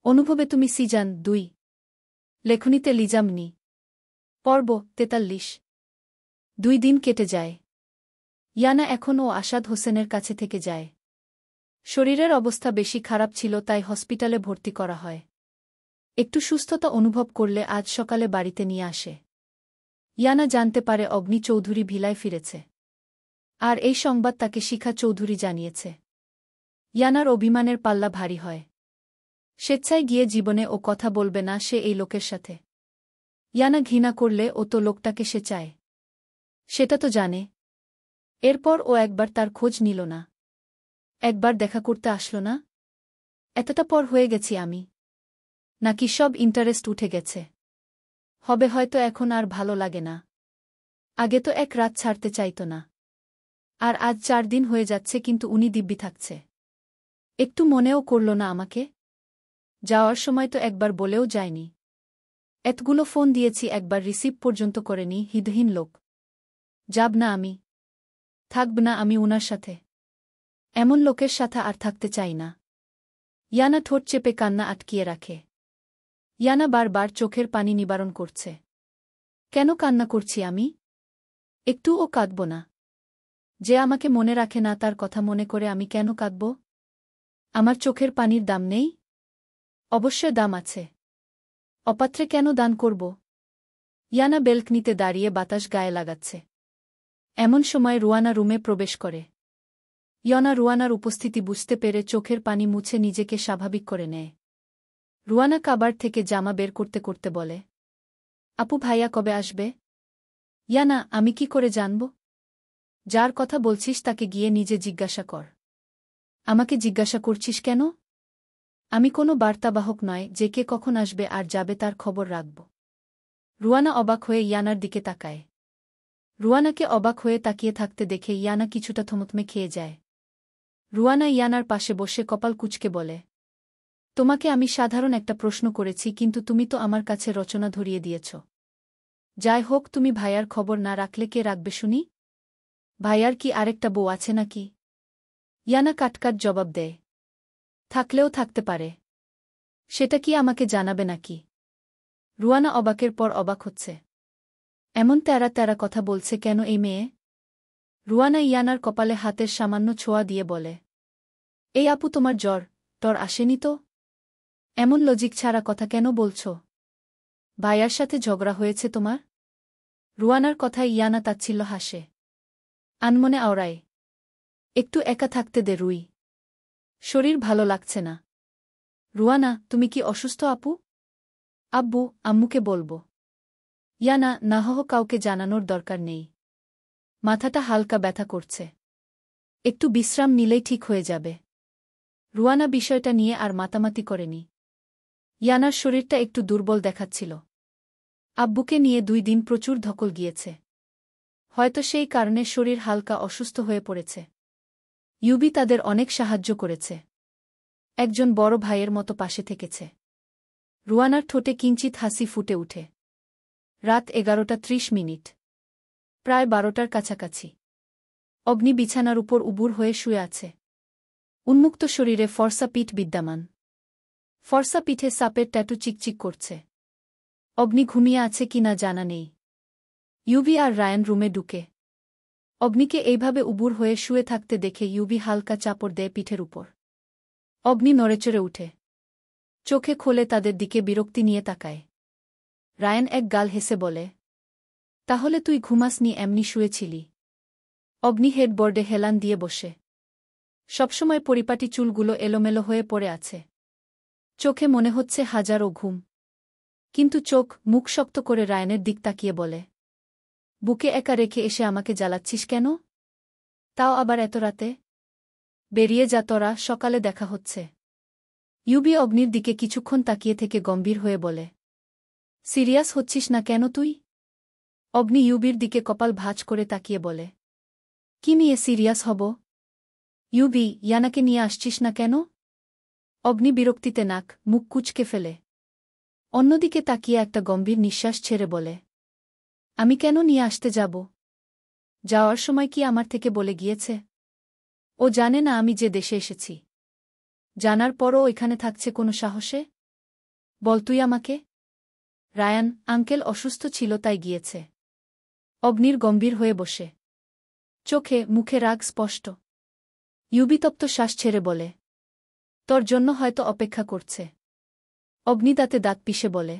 অনুভবে তুমি সিজন 2 লেখনীতে লিজামনি পর্ব 43 2 দিন কেটে যায়। ইয়ানা এখনও আসাদ হোসেনের কাছে থেকে যায়। শরীরের অবস্থা বেশি খারাপ ছিল, তাই হসপিটালে ভর্তি করা হয়। একটু সুস্থতা অনুভব করলে আজ সকালে বাড়িতে নিয়ে আসে। ইয়ানা জানতে পারে অগ্নি চৌধুরী ভিলায় ফিরেছে, আর এই সংবাদ তাকে শিখা চৌধুরী জানিয়েছে। ইয়ানার অভিমানের পাল্লা ভারী হয়। স্বেচ্ছায় গিয়ে জীবনে ও কথা বলবে না সে এই লোকের সাথে। ইয়ানা ঘৃণা করলে ও তো লোকটাকে সে চায়, সেটা তো জানে। এরপর ও একবার তার খোঁজ নিল না, একবার দেখা করতে আসলো না। এতটা পর হয়ে গেছি আমি, নাকি সব ইন্টারেস্ট উঠে গেছে? হবে হয়তো এখন আর ভালো লাগে না। আগে তো এক রাত ছাড়তে চাইত না, আর আজ 4 দিন হয়ে যাচ্ছে, কিন্তু উনি দিব্যি থাকছে। একটু মনেও করল না আমাকে। যাওয়ার সময় তো একবার বলেও যায়নি। এতগুলো ফোন দিয়েছি, একবার রিসিভ পর্যন্ত করেনি। হৃদহীন লোক। যাব না আমি, থাকব না আমি উনার সাথে। এমন লোকের সাথে আর থাকতে চাই না। ইয়ানা ঠোঁট চেপে কান্না আটকিয়ে রাখে। ইয়ানা বারবার চোখের পানি নিবারণ করছে। কেন কান্না করছি আমি? একটুও কাঁদব না। যে আমাকে মনে রাখে না তার কথা মনে করে আমি কেন কাঁদব? আমার চোখের পানির দাম নেই? অবশ্যই দাম আছে। অপাত্রে কেন দান করব? ইয়ানা বেলকনিতে দাঁড়িয়ে বাতাস গায়ে লাগাচ্ছে। এমন সময় রুয়ানা রুমে প্রবেশ করে। ইয়ানা রুয়ানার উপস্থিতি বুঝতে পেরে চোখের পানি মুছে নিজেকে স্বাভাবিক করে নেয়। রুয়ানা কাবার থেকে জামা বের করতে করতে বলে, আপু ভাইয়া কবে আসবে? ইয়ানা, আমি কি করে জানব? যার কথা বলছিস তাকে গিয়ে নিজে জিজ্ঞাসা কর। আমাকে জিজ্ঞাসা করছিস কেন? আমি কোনো বার্তাবাহক নয় যে কে কখন আসবে আর যাবে তার খবর রাখব। রুয়ানা অবাক হয়ে ইয়ানার দিকে তাকায়। রুয়ানাকে অবাক হয়ে তাকিয়ে থাকতে দেখে ইয়ানা কিছুটা থমথমে খেয়ে যায়। রুয়ানা ইয়ানার পাশে বসে কপাল কুঁচকে বলে, তোমাকে আমি সাধারণ একটা প্রশ্ন করেছি, কিন্তু তুমি তো আমার কাছে রচনা ধরিয়ে দিয়েছ। যাই হোক, তুমি ভাইয়ার খবর না রাখলে কে রাখবে শুনি? ভাইয়ার কি আরেকটা বউ আছে নাকি? ইয়ানা কাটকাট জবাব দেয়, থাকলেও থাকতে পারে। সেটা কি আমাকে জানাবে নাকি? রুয়ানা অবাকের পর অবাক হচ্ছে। এমন তেরা তেরা কথা বলছে কেন এই মেয়ে? রুয়ানা ইয়ানার কপালে হাতের সামান্য ছোঁয়া দিয়ে বলে, এই আপু, তোমার জ্বর টর আসেনি তো? এমন লজিক ছাড়া কথা কেন বলছ? ভাইয়ার সাথে ঝগড়া হয়েছে তোমার? রুয়ানার কথায় ইয়ানা তাচ্ছিল্য হাসে। আনমনে আওড়ায়, একটু একা থাকতে দে রুই, শরীর ভালো লাগছে না। রুয়ানা, তুমি কি অসুস্থ আপু? আব্বু আম্মুকে বলবো। ইয়ানা, না হহ, কাউকে জানানোর দরকার নেই। মাথাটা হালকা ব্যথা করছে, একটু বিশ্রাম নিলেই ঠিক হয়ে যাবে। রুয়ানা বিষয়টা নিয়ে আর মাতামাতি করেনি। ইয়ানার শরীরটা একটু দুর্বল দেখাচ্ছিল। আব্বুকে নিয়ে 2 দিন প্রচুর ধকল গিয়েছে, হয়তো সেই কারণে শরীর হালকা অসুস্থ হয়ে পড়েছে। ইউবি তাদের অনেক সাহায্য করেছে, একজন বড় ভাইয়ের মতো পাশে থেকেছে। রুয়ানার ঠোঁটে কিঞ্চিত হাসি ফুটে উঠে। রাত 11:30, প্রায় 12টার কাছাকাছি। অগ্নি বিছানার উপর উবুর হয়ে শুয়ে আছে। উন্মুক্ত শরীরে ফর্সা পিঠ বিদ্যমান। ফর্সা পিঠে সাপের ট্যাটু চিকচিক করছে। অগ্নি ঘুমিয়ে আছে কিনা জানা নেই। ইউবি আর রায়ান রুমে ঢুকে। অগ্নিকে এইভাবে উবুর হয়ে শুয়ে থাকতে দেখে ইউবি হালকা চাপড় দেয় পিঠের উপর। অগ্নি নড়েচড়ে উঠে, চোখে খোলে তাদের দিকে বিরক্তি নিয়ে তাকায়। রায়ান এক গাল হেসে বলে, তাহলে তুই ঘুমাসনি, এমনি শুয়েছিলি? অগ্নি হেডবোর্ডে হেলান দিয়ে বসে। সবসময় পরিপাটি চুলগুলো এলোমেলো হয়ে পড়ে আছে। চোখে মনে হচ্ছে হাজারো ঘুম, কিন্তু চোখ মুখ শক্ত করে রায়ানের দিক তাকিয়ে বলে, বুকে একা রেখে এসে আমাকে জ্বালাচ্ছিস কেন? তাও আবার এত রাতে? বেরিয়ে যা তোরা, সকালে দেখা হচ্ছে। ইউবি অগ্নির দিকে কিছুক্ষণ তাকিয়ে থেকে গম্ভীর হয়ে বলে, সিরিয়াস হচ্ছিস না কেন তুই? অগ্নি ইউবির দিকে কপাল ভাঁজ করে তাকিয়ে বলে, কি নিয়ে সিরিয়াস হব? ইউবি, ইয়ানাকে নিয়ে আসছিস না কেন? অগ্নি বিরক্তিতে নাক মুখ কুঁচকে ফেলে। অন্যদিকে তাকিয়ে একটা গম্ভীর নিঃশ্বাস ছেড়ে বলে, আমি কেন নিয়ে আসতে যাব? যাওয়ার সময় কি আমার থেকে বলে গিয়েছে? ও জানে না আমি যে দেশে এসেছি? জানার পরও এখানে থাকছে কোনো সাহসে? বল তুই আমাকে। রায়ান, আঙ্কেল অসুস্থ ছিল তাই গিয়েছে। অগ্নির গম্ভীর হয়ে বসে। চোখে মুখে রাগ স্পষ্ট। ইউবি তপ্ত শ্বাস ছেড়ে বলে, তোর জন্য হয়তো অপেক্ষা করছে। অগ্নি দাঁতে দাঁত পিষে বলে,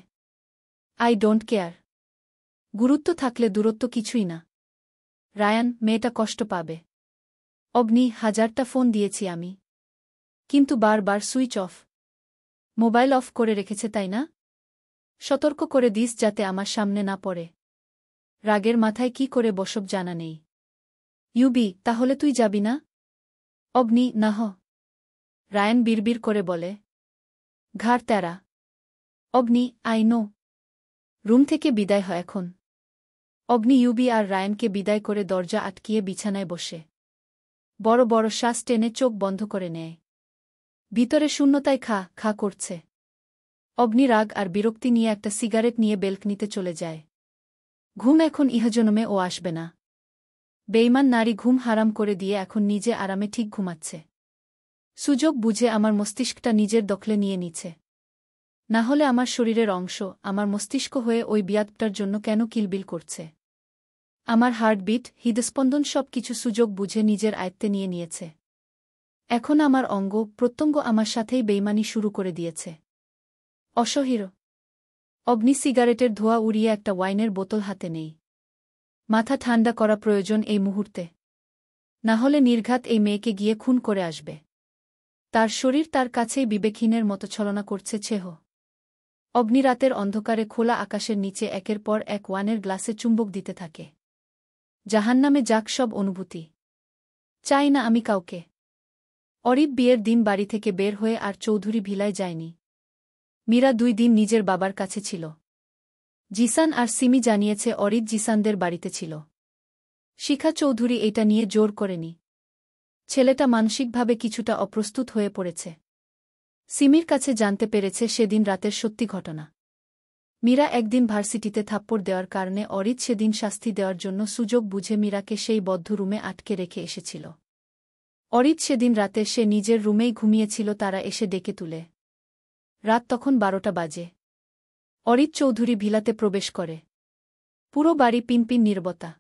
আই ডোন্ট কেয়ার। গুরুত্ব থাকলে দূরত্ব কিছুই না। রায়ান, মেয়েটা কষ্ট পাবে। অগ্নি, হাজারটা ফোন দিয়েছি আমি। কিন্তু বারবার সুইচ অফ। মোবাইল অফ করে রেখেছে তাই না? সতর্ক করে দিস যাতে আমার সামনে না পড়ে। রাগের মাথায় কি করে বসব জানা নেই। ইউবি, তাহলে তুই যাবি না? অগ্নি, না হ। রায়ান বিড়বিড় করে বলে, ঘাড় তেরা। অগ্নি, আই নো। রুম থেকে বিদায় হয় এখন। অগ্নি ইউবি আর রায়ানকে বিদায় করে দরজা আটকিয়ে বিছানায় বসে বড় বড় শ্বাস টেনে চোখ বন্ধ করে নেয়। ভিতরে শূন্যতায় খা খা করছে। অগ্নি রাগ আর বিরক্তি নিয়ে একটা সিগারেট নিয়ে বেলকনিতে চলে যায়। ঘুম এখন ইহজনমে ও আসবে না। বেইমান নারী ঘুম হারাম করে দিয়ে এখন নিজে আরামে ঠিক ঘুমাচ্ছে। সুযোগ বুঝে আমার মস্তিষ্কটা নিজের দখলে নিয়ে নিচ্ছে। না হলে আমার শরীরের অংশ, আমার মস্তিষ্ক হয়ে ওই বিয়াদটার জন্য কেন কিলবিল করছে? আমার হার্টবিট, হৃদস্পন্দন সব কিছু সুযোগ বুঝে নিজের আয়ত্তে নিয়ে নিয়েছে। এখন আমার অঙ্গ প্রত্যঙ্গ আমার সাথেই বেইমানি শুরু করে দিয়েছে। অসহ্য। অগ্নি সিগারেটের ধোঁয়া উড়িয়ে একটা ওয়াইনের বোতল হাতে নেই। মাথা ঠান্ডা করা প্রয়োজন এই মুহূর্তে। না হলে নির্ঘাত এই মেয়েকে গিয়ে খুন করে আসবে। তার শরীর তার কাছেই বিবেকহীনের মতো ছলনা করছে ছেহ। অগ্নি রাতের অন্ধকারে খোলা আকাশের নিচে একের পর এক ওয়ানের গ্লাসে চুম্বক দিতে থাকে। জাহান্নামে যাক সব অনুভূতি। চাই না আমি কাউকে। অরিব বিয়ের দিন বাড়ি থেকে বের হয়ে আর চৌধুরী ভিলায় যায়নি। মীরা 2 দিন নিজের বাবার কাছে ছিল। জিসান আর সিমি জানিয়েছে অরিব জিসানদের বাড়িতে ছিল। শিখা চৌধুরী এটা নিয়ে জোর করেনি। ছেলেটা মানসিকভাবে কিছুটা অপ্রস্তুত হয়ে পড়েছে। সিমির কাছে জানতে পেরেছে সেদিন রাতের সত্যি ঘটনা। মীরা একদিন ভার্সিটিতে থাপ্পড় দেওয়ার কারণে অরিত সেদিন শাস্তি দেওয়ার জন্য সুযোগ বুঝে মীরাকে সেই বদ্ধ রুমে আটকে রেখে এসেছিল। অরিত সেদিন রাতে সে নিজের রুমেই ঘুমিয়েছিল, তারা এসে ডেকে তুলে। রাত তখন 12টা বাজে। অরিত চৌধুরী ভিলাতে প্রবেশ করে। পুরো বাড়ি পিনপিন নীরবতা।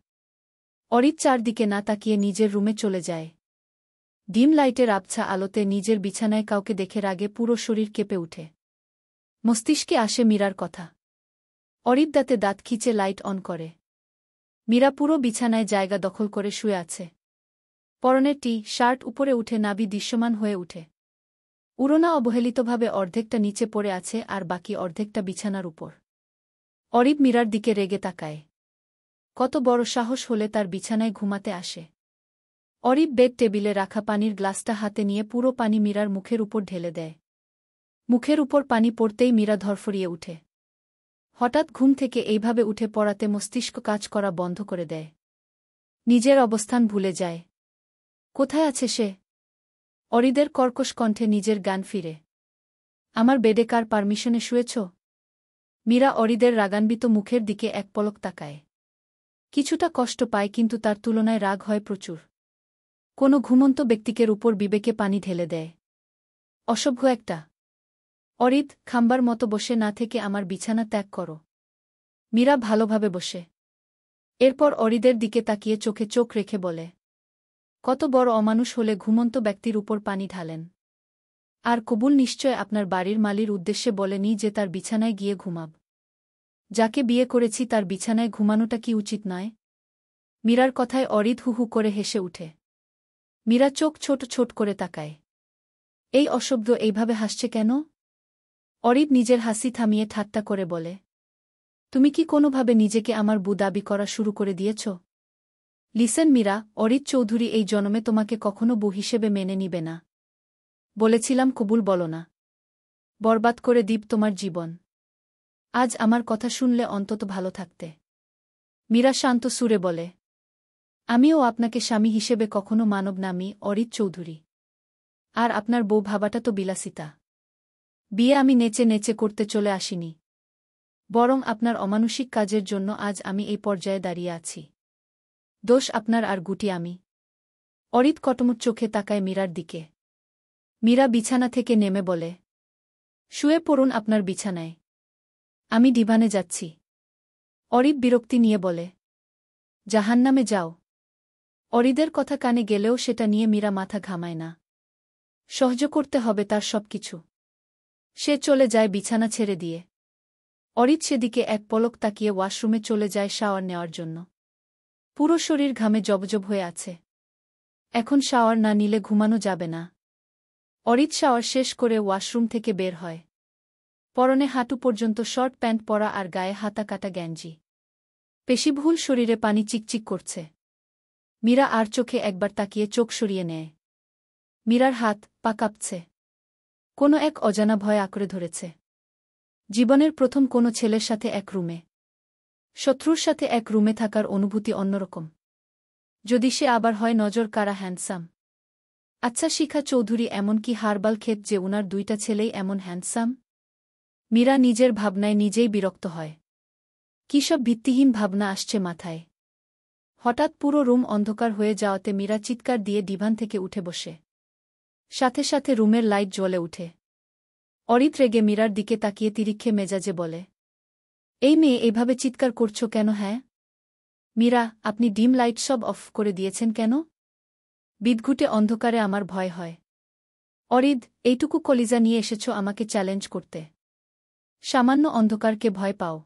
অরিত চারদিকে না তাকিয়ে নিজের রুমে চলে যায়। ডিম লাইটের আবছা আলোতে নিজের বিছানায় কাউকে দেখে রাগে পুরো শরীর কেঁপে উঠে। মস্তিষ্কে আসে মীরার কথা। অরিত দাঁতে দাঁত খিচে লাইট অন করে। মীরা পুরো বিছানায় জায়গা দখল করে শুয়ে আছে। পরনে টি শার্ট উপরে উঠে নাভি দৃশ্যমান হয়ে উঠে। উড়োনা অবহেলিতভাবে অর্ধেকটা নিচে পড়ে আছে আর বাকি অর্ধেকটা বিছানার উপর। অরিব মীরার দিকে রেগে তাকায়। কত বড় সাহস হলে তার বিছানায় ঘুমাতে আসে? অরিব বেড টেবিলে রাখা পানির গ্লাসটা হাতে নিয়ে পুরো পানি মীরার মুখের উপর ঢেলে দেয়। মুখের উপর পানি পড়তেই মীরা ধরফরিয়ে উঠে। হঠাৎ ঘুম থেকে এইভাবে উঠে পড়াতে মস্তিষ্ক কাজ করা বন্ধ করে দেয়। নিজের অবস্থান ভুলে যায়। কোথায় আছে সে? অরিদের কর্কশ কণ্ঠে নিজের জ্ঞান ফিরে। আমার বেডে কার পারমিশনে শুয়েছ? মীরা অরিদের রাগান্বিত মুখের দিকে এক পলক তাকায়। কিছুটা কষ্ট পায় কিন্তু তার তুলনায় রাগ হয় প্রচুর। কোনো ঘুমন্ত ব্যক্তিকের উপর বিবেকে পানি ঢেলে দেয়। অসভ্য একটা। অরিদ, খাম্বার মতো বসে না থেকে আমার বিছানা ত্যাগ করো। মীরা ভালোভাবে বসে। এরপর অরিদের দিকে তাকিয়ে চোখে চোখ রেখে বলে, কত বড় অমানুষ হলে ঘুমন্ত ব্যক্তির উপর পানি ঢালেন। আর কবুল নিশ্চয় আপনার বাড়ির মালির উদ্দেশ্যে বলেনি যে তার বিছানায় গিয়ে ঘুমাব। যাকে বিয়ে করেছি তার বিছানায় ঘুমানোটা কি উচিত নয়? মীরার কথায় অরিদ হু হু করে হেসে উঠে। মীরা চোখ ছোট ছোট করে তাকায়। এই অশব্দ এইভাবে হাসছে কেন? অরিদ নিজের হাসি থামিয়ে ঠাট্টা করে বলে, তুমি কি কোনোভাবে নিজেকে আমার বউ দাবি করা শুরু করে দিয়েছ? লিসেন মীরা, অরিদ চৌধুরী এই জন্মে তোমাকে কখনো বউ হিসেবে মেনে নিবে না। বলেছিলাম কবুল বলো না। বরবাদ করে দিব তোমার জীবন। আজ আমার কথা শুনলে অন্তত ভালো থাকতে। মীরা শান্ত সুরে বলে, আমিও আপনাকে স্বামী হিসেবে কখনো মানব নামি অরিদ চৌধুরী। আর আপনার বউ ভাবাটা তো বিলাসিতা। বিয়ে আমি নেচে নেচে করতে চলে আসিনি। বরং আপনার অমানুষিক কাজের জন্য আজ আমি এই পর্যায়ে দাঁড়িয়ে আছি। দোষ আপনার আর গুটি আমি। অরিদ কটমট চোখে তাকায় মীরার দিকে। মীরা বিছানা থেকে নেমে বলে, শুয়ে পড়ুন আপনার বিছানায়। আমি ডিভানে যাচ্ছি। অরিদ বিরক্তি নিয়ে বলে। জাহান্নামে যাও। অরিদের কথা কানে গেলেও সেটা নিয়ে মীরা মাথা ঘামায় না। সহ্য করতে হবে তার সবকিছু। সে চলে যায় বিছানা ছেড়ে দিয়ে। অরিদ সেদিকে এক পলক তাকিয়ে ওয়াশরুমে চলে যায় শাওয়ার নেওয়ার জন্য। পুরো শরীর ঘামে জবজব হয়ে আছে। এখন শাওয়ার না নিলে ঘুমানো যাবে না। অরিদ শাওয়ার শেষ করে ওয়াশরুম থেকে বের হয়। পরনে হাঁটু পর্যন্ত শর্ট প্যান্ট পরা আর গায়ে হাতা কাটা গেঞ্জি। পেশিবহুল শরীরে পানি চিকচিক করছে। মীরা আর চোখে একবার তাকিয়ে চোখ সরিয়ে নেয়। মীরার হাত পা কাঁপছে। কোনো এক অজানা ভয় আঁকড়ে ধরেছে। জীবনের প্রথম কোনো ছেলের সাথে এক রুমে। শত্রুর সাথে এক রুমে থাকার অনুভূতি অন্যরকম। যদি সে আবার হয় নজর কাড়া হ্যান্ডসাম। আচ্ছা শিখা চৌধুরী এমন কি হারবাল ক্ষেত যে উনার দুইটা ছেলেই এমন হ্যান্ডসাম? মীরা নিজের ভাবনায় নিজেই বিরক্ত হয়। কী সব ভিত্তিহীন ভাবনা আসছে মাথায়। হঠাৎ পুরো রুম অন্ধকার হয়ে যাওয়াতে মীরা চিৎকার দিয়ে ডিভান থেকে উঠে বসে। সাথে সাথে রুমের লাইট জ্বলে উঠে। অরিদ রেগে মীরার দিকে তাকিয়ে তিরিক্ষে মেজাজে বলে। এই মেয়ে এইভাবে চিৎকার করছো কেন? হ্যাঁ মীরা, আপনি ডিম লাইট সব অফ করে দিয়েছেন কেন? বিদঘুটে অন্ধকারে আমার ভয় হয়। অরিদ, এইটুকু কলিজা নিয়ে এসেছ আমাকে চ্যালেঞ্জ করতে? সামান্য অন্ধকারকে ভয় পাও?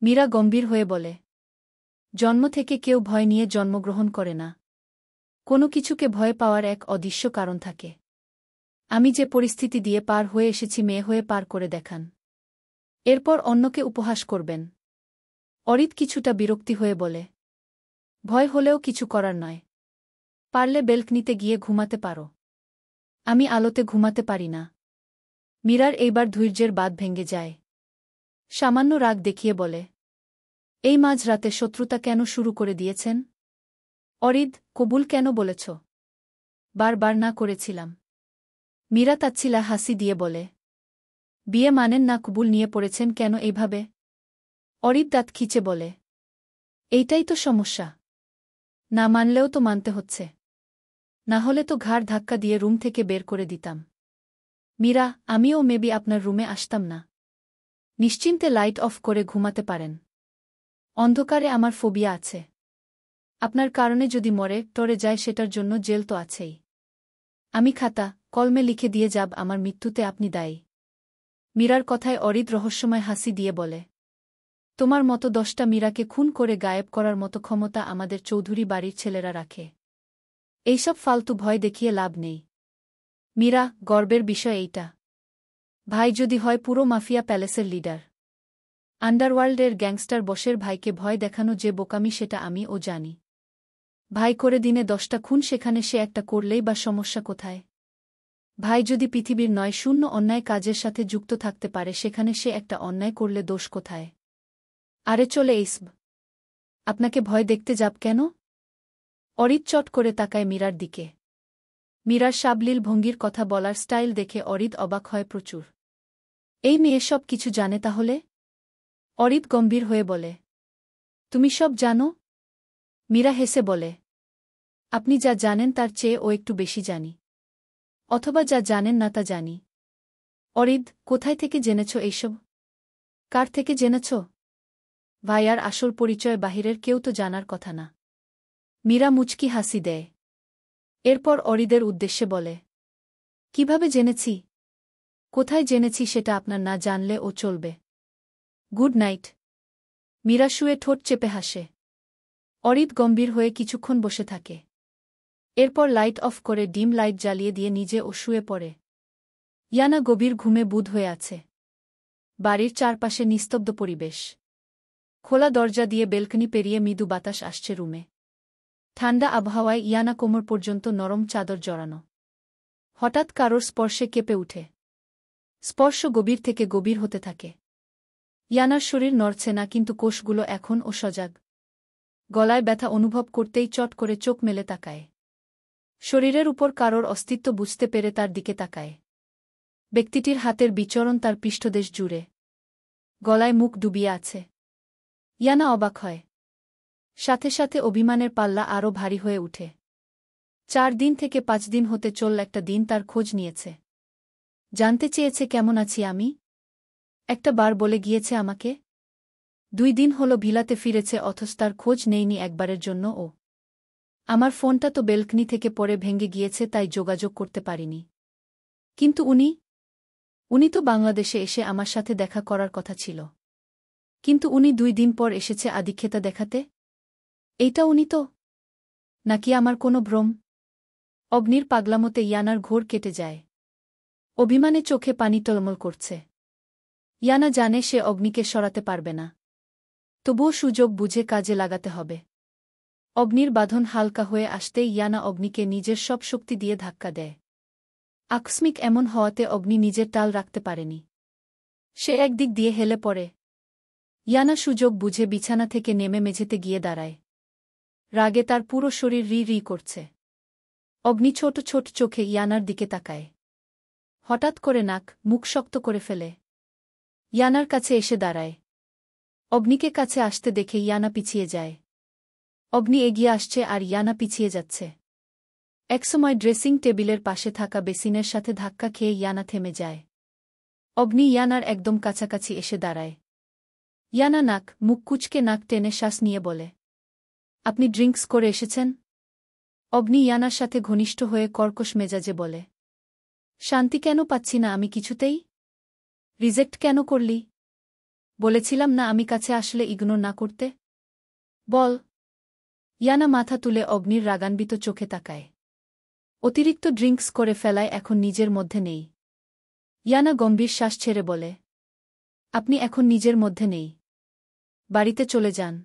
মীরা গম্ভীর হয়ে বলে। জন্ম থেকে কেউ ভয় নিয়ে জন্মগ্রহণ করে না। কোনো কিছুকে ভয় পাওয়ার এক অদৃশ্য কারণ থাকে। আমি যে পরিস্থিতি দিয়ে পার হয়ে এসেছি মেয়ে হয়ে পার করে দেখান। এরপর অন্যকে উপহাস করবেন। অরিদ কিছুটা বিরক্তি হয়ে বলে। ভয় হলেও কিছু করার নয়। পারলে বেলকনিতে গিয়ে ঘুমাতে পারো। আমি আলোতে ঘুমাতে পারি না। মীরার এইবার ধৈর্যের বাঁধ ভেঙে যায়। সামান্য রাগ দেখিয়ে বলে। এই মাঝরাতে শত্রুতা কেন শুরু করে দিয়েছেন? অরিদ, কবুল কেন বলেছ? বারবার না করেছিলাম। মীরা তাচ্ছিলা হাসি দিয়ে বলে। বিয়ে মানেন না কবুল নিয়ে পড়েছেন কেন এইভাবে? অরিদ দাঁত খিচে বলে। এইটাই তো সমস্যা। না মানলেও তো মানতে হচ্ছে। না হলে তো ঘাড় ধাক্কা দিয়ে রুম থেকে বের করে দিতাম। মীরা, আমিও মেবি আপনার রুমে আসতাম না। নিশ্চিন্তে লাইট অফ করে ঘুমাতে পারেন। অন্ধকারে আমার ফোবিয়া আছে। আপনার কারণে যদি টরে যায় সেটার জন্য জেল তো আছেই। আমি খাতা কলমে লিখে দিয়ে যাব আমার মৃত্যুতে আপনি দায়ী। মীরার কথায় অরিদ রহস্যময় হাসি দিয়ে বলে। তোমার মতো 10টা মীরাকে খুন করে গায়েব করার মতো ক্ষমতা আমাদের চৌধুরী বাড়ির ছেলেরা রাখে। এইসব ফালতু ভয় দেখিয়ে লাভ নেই। মীরা, গর্বের বিষয় এইটা। ভাই যদি হয় পুরো মাফিয়া প্যালেসের লিডার। আন্ডারওয়ার্ল্ডের গ্যাংস্টার বসের ভাইকে ভয় দেখানো যে বোকামি সেটা আমি ও জানি। ভাই করে দিনে 10টা খুন, সেখানে সে একটা করলেই বা সমস্যা কোথায়? ভাই যদি পৃথিবীর 9 অন্যায় কাজের সাথে যুক্ত থাকতে পারে সেখানে সে একটা অন্যায় করলে দোষ কোথায়? আরে চলে এইসব। আপনাকে ভয় দেখতে যাব কেন? অরিদ চট করে তাকায় মীরার দিকে। মীরার সাবলীল ভঙ্গির কথা বলার স্টাইল দেখে অরিদ অবাক হয় প্রচুর। এই মেয়ে সব কিছু জানে তাহলে? অরিদ গম্ভীর হয়ে বলে। তুমি সব জানো? মীরা হেসে বলে। আপনি যা জানেন তার চেয়ে ও একটু বেশি জানি। অথবা যা জানেন না তা জানি। অরিদ, কোথায় থেকে জেনেছ এইসব? কার থেকে জেনেছ? ভাইয়ার আসল পরিচয় বাহিরের কেউ তো জানার কথা না। মীরা মুচকি হাসি দেয়। এরপর অরিদের উদ্দেশ্যে বলে। কিভাবে জেনেছি? কোথায় জেনেছি সেটা আপনার না জানলে ও চলবে। Good night. মীরা শুয়ে ঠোঁট চেপে হাসে। অরিদ গম্ভীর হয়ে কিছুক্ষণ বসে থাকে। এরপর লাইট অফ করে ডিম লাইট জ্বালিয়ে দিয়ে নিজে ও শুয়ে পড়ে। ইয়ানা গভীর ঘুমে বুঁদ হয়ে আছে। বাড়ির চারপাশে নিস্তব্ধ পরিবেশ। খোলা দরজা দিয়ে বেলকনি পেরিয়ে মৃদু বাতাস আসছে রুমে। ঠান্ডা আবহাওয়ায় ইয়ানা কোমর পর্যন্ত নরম চাদর জড়ানো। হঠাৎ কারোর স্পর্শে কেঁপে উঠে। স্পর্শ গভীর থেকে গভীর হতে থাকে। ইয়ানার শরীর নড়ছে না কিন্তু কোষগুলো এখন ও সজাগ। গলায় ব্যথা অনুভব করতেই চট করে চোখ মেলে তাকায়। শরীরের উপর কারোর অস্তিত্ব বুঝতে পেরে তার দিকে তাকায়। ব্যক্তিটির হাতের বিচরণ তার পৃষ্ঠদেশ জুড়ে। গলায় মুখ ডুবিয়ে আছে। ইয়ানা অবাক হয়। সাথে সাথে অভিমানের পাল্লা আরও ভারী হয়ে উঠে। 4 দিন থেকে 5 দিন হতে চল একটা দিন তার খোঁজ নিয়েছে। জানতে চেয়েছে কেমন আছি আমি। একটা বার বলে গিয়েছে আমাকে। 2 দিন হলো ভিলাতে ফিরেছে অথচ তার খোঁজ নেইনি একবারের জন্য ও। আমার ফোনটা তো বেলকনি থেকে পড়ে ভেঙে গিয়েছে তাই যোগাযোগ করতে পারিনি। কিন্তু উনি তো বাংলাদেশে এসে আমার সাথে দেখা করার কথা ছিল। কিন্তু উনি 2 দিন পর এসেছে আদিক্ষেতা দেখাতে। এইটা উনি তো? নাকি আমার কোনো ভ্রম? অগ্নির পাগলামোতে ইয়ানার ঘোর কেটে যায়। অভিমানে চোখে পানি টলমল করছে। ইয়ানা জানে সে অগ্নিকে সরাতে পারবে না। তবুও সুযোগ বুঝে কাজে লাগাতে হবে। অগ্নির বাঁধন হালকা হয়ে আসতেই ইয়ানা অগ্নিকে নিজের সব শক্তি দিয়ে ধাক্কা দেয়। আকস্মিক এমন হওয়াতে অগ্নি নিজের টাল রাখতে পারেনি। সে একদিক দিয়ে হেলে পড়ে। ইয়ানা সুযোগ বুঝে বিছানা থেকে নেমে মেঝেতে গিয়ে দাঁড়ায়। রাগে তার পুরো শরীর রি রি করছে। অগ্নি ছোট ছোট চোখে ইয়ানার দিকে তাকায়। হঠাৎ করে নাক মুখ শক্ত করে ফেলে। ইয়ানার কাছে এসে দাঁড়ায়। অগ্নিকে কাছে আসতে দেখে ইয়ানা পিছিয়ে যায়। অগ্নি এগিয়ে আসছে আর ইয়ানা পিছিয়ে যাচ্ছে। একসময় ড্রেসিং টেবিলের পাশে থাকা বেসিনের সাথে ধাক্কা খেয়ে ইয়ানা থেমে যায়। অগ্নি ইয়ানার একদম কাছাকাছি এসে দাঁড়ায়। ইয়ানা নাক মুখ কুঁচকে নাক টেনে শ্বাস নিয়ে বলে, আপনি ড্রিঙ্কস করে এসেছেন? অগ্নি ইয়ানার সাথে ঘনিষ্ঠ হয়ে কর্কশ মেজাজে বলে, শান্তি কেন পাচ্ছি না আমি কিছুতেই? রিজেক্ট কেন করলি? বলেছিলাম না আমি কাছে আসলে ইগনোর না করতে? বল। ইয়ানা মাথা তুলে অগ্নির রাগান্বিত চোখে তাকায়। অতিরিক্ত ড্রিঙ্কস করে ফেলায় এখন নিজের মধ্যে নেই। ইয়ানা গম্ভীর শ্বাস ছেড়ে বলে, আপনি এখন নিজের মধ্যে নেই। বাড়িতে চলে যান।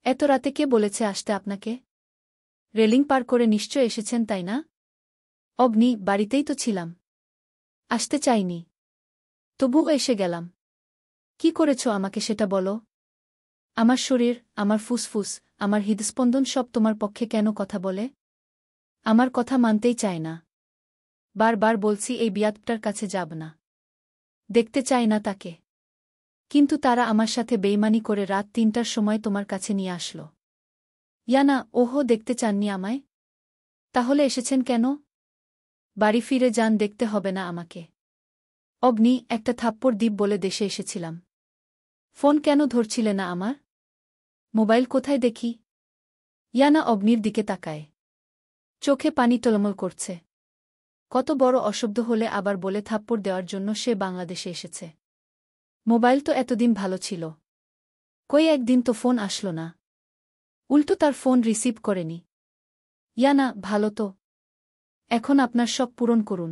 এত রাতে কে বলেছে আসতে আপনাকে? রেলিং পার করে নিশ্চয় এসেছেন তাই না? অগ্নি, বাড়িতেই তো ছিলাম। আসতে চাইনি। তবুও এসে গেলাম। কি করেছ আমাকে সেটা বলো। আমার শরীর, আমার ফুসফুস, আমার হৃদস্পন্দন সব তোমার পক্ষে কেন কথা বলে? আমার কথা মানতেই চায় না। বারবার বলছি এই বিয়াদটার কাছে যাব না। দেখতে চাই না তাকে। কিন্তু তারা আমার সাথে বেইমানি করে রাত 3টার সময় তোমার কাছে নিয়ে আসল। ইয়ানা, ওহো, দেখতে চাননি আমায়? তাহলে এসেছেন কেন? বাড়ি ফিরে যান, দেখতে হবে না আমাকে। অগ্নি, একটা থাপ্পড় দ্বীপ বলে দেশে এসেছিলাম। ফোন কেন ধরছিলে না আমার? মোবাইল কোথায় দেখি? ইয়ানা অগ্নির দিকে তাকায়। চোখে পানি টলমল করছে। কত বড় অশব্দ হলে আবার বলে থাপ্পড় দেওয়ার জন্য সে বাংলাদেশে এসেছে। মোবাইল তো এতদিন ভালো ছিল। কই একদিন তো ফোন আসলো না। উল্টো তার ফোন রিসিভ করেনি। ইয়ানা, ভালো তো। এখন আপনার শখ পূরণ করুন।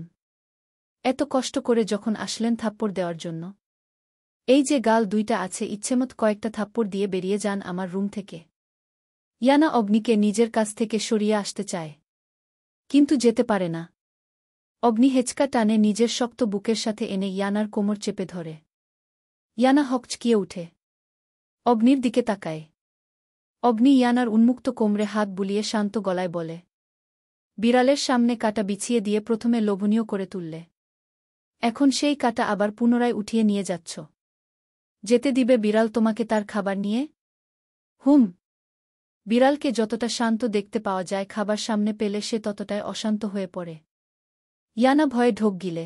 এত কষ্ট করে যখন আসলেন থাপ্পড় দেওয়ার জন্য, এই যে গাল দুইটা আছে, ইচ্ছেমত কয়েকটা থাপ্পড় দিয়ে বেরিয়ে যান আমার রুম থেকে। ইয়ানা অগ্নিকে নিজের কাছ থেকে সরিয়ে আসতে চায়। কিন্তু যেতে পারে না। অগ্নি হেঁচকা টানে নিজের শক্ত বুকের সাথে এনে ইয়ানার কোমর চেপে ধরে। ইয়ানা হকচকিয়ে উঠে। অগ্নির দিকে তাকায়। অগ্নি ইয়ানার উন্মুক্ত কোমরে হাত বুলিয়ে শান্ত গলায় বলে, বিড়ালের সামনে কাটা বিছিয়ে দিয়ে প্রথমে লোভনীয় করে তুললে, এখন সেই কাটা আবার পুনরায় উঠিয়ে নিয়ে যাচ্ছ। যেতে দিবে বিড়াল তোমাকে তার খাবার নিয়ে? হুম। বিড়ালকে যতটা শান্ত দেখতে পাওয়া যায় খাবার সামনে পেলে সে ততটাই অশান্ত হয়ে পড়ে। ইয়ানা ভয়ে ঢোক গিলে।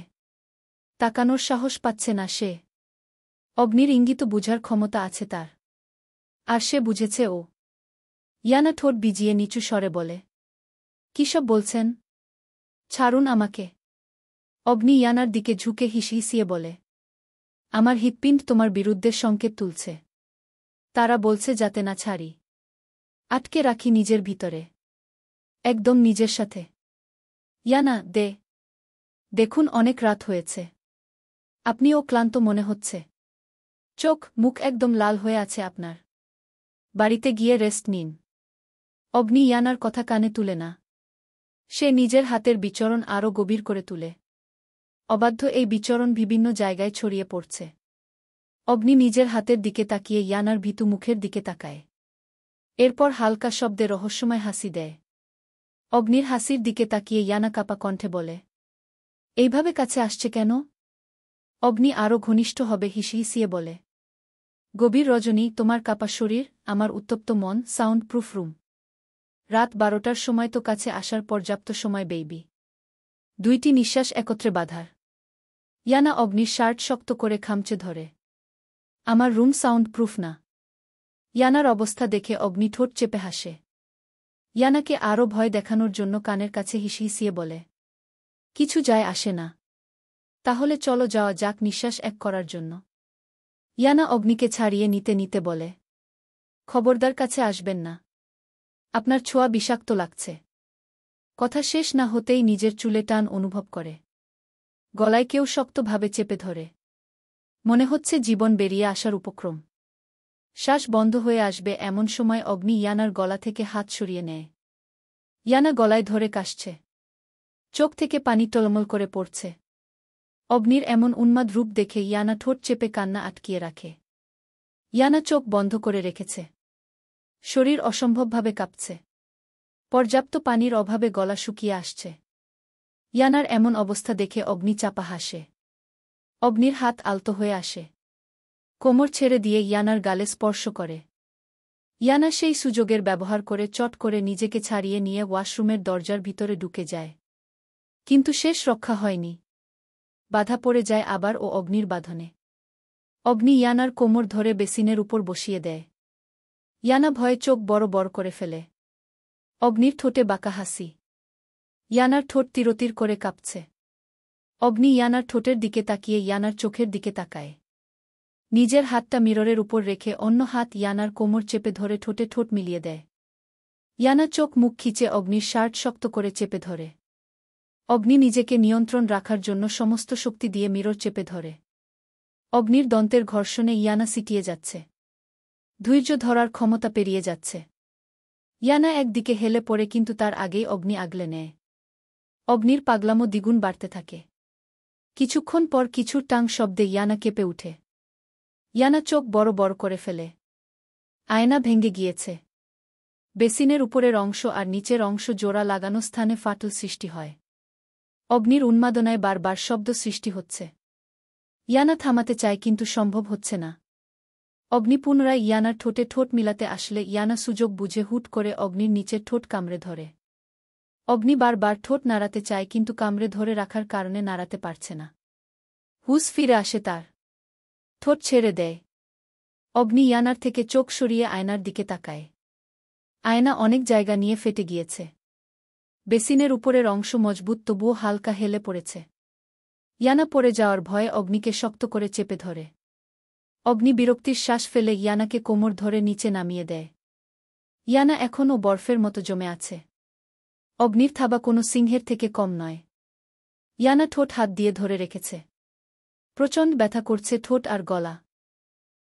তাকানোর সাহস পাচ্ছে না সে। অগ্নির ইঙ্গিত বুঝার ক্ষমতা আছে তার। আর সে বুঝেছে ও। ইয়ানা ঠোঁট বিজিয়ে নিচু স্বরে বলে, কী সব বলছেন? ছাড়ুন আমাকে। অগ্নি ইয়ানার দিকে ঝুঁকে হিসিয়ে বলে, আমার হৃৎপিণ্ড তোমার বিরুদ্ধে সংকেত তুলছে। তারা বলছে যাতে না ছাড়ি। আটকে রাখি নিজের ভিতরে। একদম নিজের সাথে। ইয়ানা, দেখুন অনেক রাত হয়েছে। আপনিও ক্লান্ত মনে হচ্ছে। চোখ মুখ একদম লাল হয়ে আছে আপনার। বাড়িতে গিয়ে রেস্ট নিন। অগ্নি ইয়ানার কথা কানে তুলে না। সে নিজের হাতের বিচরণ আরও গভীর করে তুলে। অবাধ্য এই বিচরণ বিভিন্ন জায়গায় ছড়িয়ে পড়ছে। অগ্নি নিজের হাতের দিকে তাকিয়ে ইয়ানার ভীতু মুখের দিকে তাকায়। এরপর হালকা শব্দে রহস্যময় হাসি দেয়। অগ্নির হাসির দিকে তাকিয়ে ইয়ানা কাপা কণ্ঠে বলে, এইভাবে কাছে আসছে কেন? অগ্নি আরও ঘনিষ্ঠ হবে হিসিয়ে বলে, গভীর রজনী, তোমার কাপা শরীর, আমার উত্তপ্ত মন, সাউন্ড প্রুফ রুম। রাত 12টার সময় তো কাছে আসার পর্যাপ্ত সময় বেইবি। 2টি নিঃশ্বাস একত্রে বাঁধার। ইয়ানা অগ্নির শার্ট শক্ত করে খামচে ধরে। আমার রুম সাউন্ড প্রুফ না। ইয়ানার অবস্থা দেখে অগ্নি ঠোঁট চেপে হাসে। ইয়ানাকে আরও ভয় দেখানোর জন্য কানের কাছে হিসিয়ে বলে, কিছু যায় আসে না। তাহলে চলো যাওয়া যাক নিঃশ্বাস এক করার জন্য। ইয়ানা অগ্নিকে ছাড়িয়ে নিতে নিতে বলে, খবরদার কাছে আসবেন না। আপনার ছোঁয়া বিষাক্ত লাগছে। কথা শেষ না হতেই নিজের চুলে টান অনুভব করে। গলায় কেউ শক্তভাবে চেপে ধরে। মনে হচ্ছে জীবন বেরিয়ে আসার উপক্রম। শ্বাস বন্ধ হয়ে আসবে এমন সময় অগ্নি ইয়ানার গলা থেকে হাত সরিয়ে নেয়। ইয়ানা গলায় ধরে কাশছে। চোখ থেকে পানি টলমল করে পড়ছে। অগ্নির এমন উন্মাদ রূপ দেখে ইয়ানা ঠোঁট চেপে কান্না আটকিয়ে রাখে। ইয়ানা চোখ বন্ধ করে রেখেছে। শরীর অসম্ভবভাবে কাঁপছে। পর্যাপ্ত পানির অভাবে গলা শুকিয়ে আসছে। ইয়ানার এমন অবস্থা দেখে অগ্নি চাপা হাসে। অগ্নির হাত আলতো হয়ে আসে। কোমর ছেড়ে দিয়ে ইয়ানার গালে স্পর্শ করে। ইয়ানা সেই সুযোগের ব্যবহার করে চট করে নিজেকে ছাড়িয়ে নিয়ে ওয়াশরুমের দরজার ভিতরে ঢুকে যায়। কিন্তু শেষ রক্ষা হয়নি। বাধা পড়ে যায় আবার ও অগ্নির বাঁধনে। অগ্নি ইয়ানার কোমর ধরে বেসিনের উপর বসিয়ে দেয়। ইয়ানা ভয়ে চোখ বড় বড় করে ফেলে। অগ্নির ঠোঁটে বাঁকা হাসি। ইয়ানার ঠোঁট তিরতির করে কাঁপছে। অগ্নি ইয়ানার ঠোঁটের দিকে তাকিয়ে ইয়ানার চোখের দিকে তাকায়। নিজের হাতটা মিররের উপর রেখে অন্য হাত ইয়ানার কোমর চেপে ধরে ঠোঁটে ঠোঁট মিলিয়ে দেয়। ইয়ানা চোখ মুখ খিচে অগ্নির শার্ট শক্ত করে চেপে ধরে। অগ্নি নিজেকে নিয়ন্ত্রণ রাখার জন্য সমস্ত শক্তি দিয়ে মিরর চেপে ধরে। অগ্নির দন্তের ঘর্ষণে ইয়ানা সিটিয়ে যাচ্ছে। ধৈর্য ধরার ক্ষমতা পেরিয়ে যাচ্ছে। ইয়ানা একদিকে হেলে পড়ে কিন্তু তার আগেই অগ্নি আগলে নেয়। অগ্নির পাগলামো দ্বিগুণ বাড়তে থাকে। কিছুক্ষণ পর কিছু টাং শব্দে ইয়ানা কেঁপে উঠে। ইয়ানা চোখ বড় বড় করে ফেলে। আয়না ভেঙে গিয়েছে। বেসিনের উপরের অংশ আর নিচের অংশ জোড়া লাগানো স্থানে ফাটল সৃষ্টি হয়। অগ্নির উন্মাদনায় বারবার শব্দ সৃষ্টি হচ্ছে। ইয়ানা থামাতে চায় কিন্তু সম্ভব হচ্ছে না। অগ্নি পুনরায় ইয়ানার ঠোঁটে ঠোঁট মিলাতে আসলে ইয়ানা সুযোগ বুঝে হুট করে অগ্নির নিচের ঠোঁট কামড়ে ধরে। অগ্নি বারবার ঠোঁট নাড়াতে চায় কিন্তু কামড়ে ধরে রাখার কারণে নাড়াতে পারছে না। হুঁশ ফিরে আসে তার। ঠোঁট ছেড়ে দেয়। অগ্নি ইয়ানার থেকে চোখ সরিয়ে আয়নার দিকে তাকায়। আয়না অনেক জায়গা নিয়ে ফেটে গিয়েছে। বেসিনের উপরের অংশ মজবুত তবুও হালকা হেলে পড়েছে। ইয়ানা পড়ে যাওয়ার ভয়ে অগ্নিকে শক্ত করে চেপে ধরে। অগ্নি বিরক্তির শ্বাস ফেলে ইয়ানাকে কোমর ধরে নিচে নামিয়ে দেয়। ইয়ানা এখনও বরফের মতো জমে আছে। অগ্নির থাবা কোনো সিংহের থেকে কম নয়। ইয়ানা ঠোঁট হাত দিয়ে ধরে রেখেছে। প্রচণ্ড ব্যথা করছে ঠোঁট আর গলা।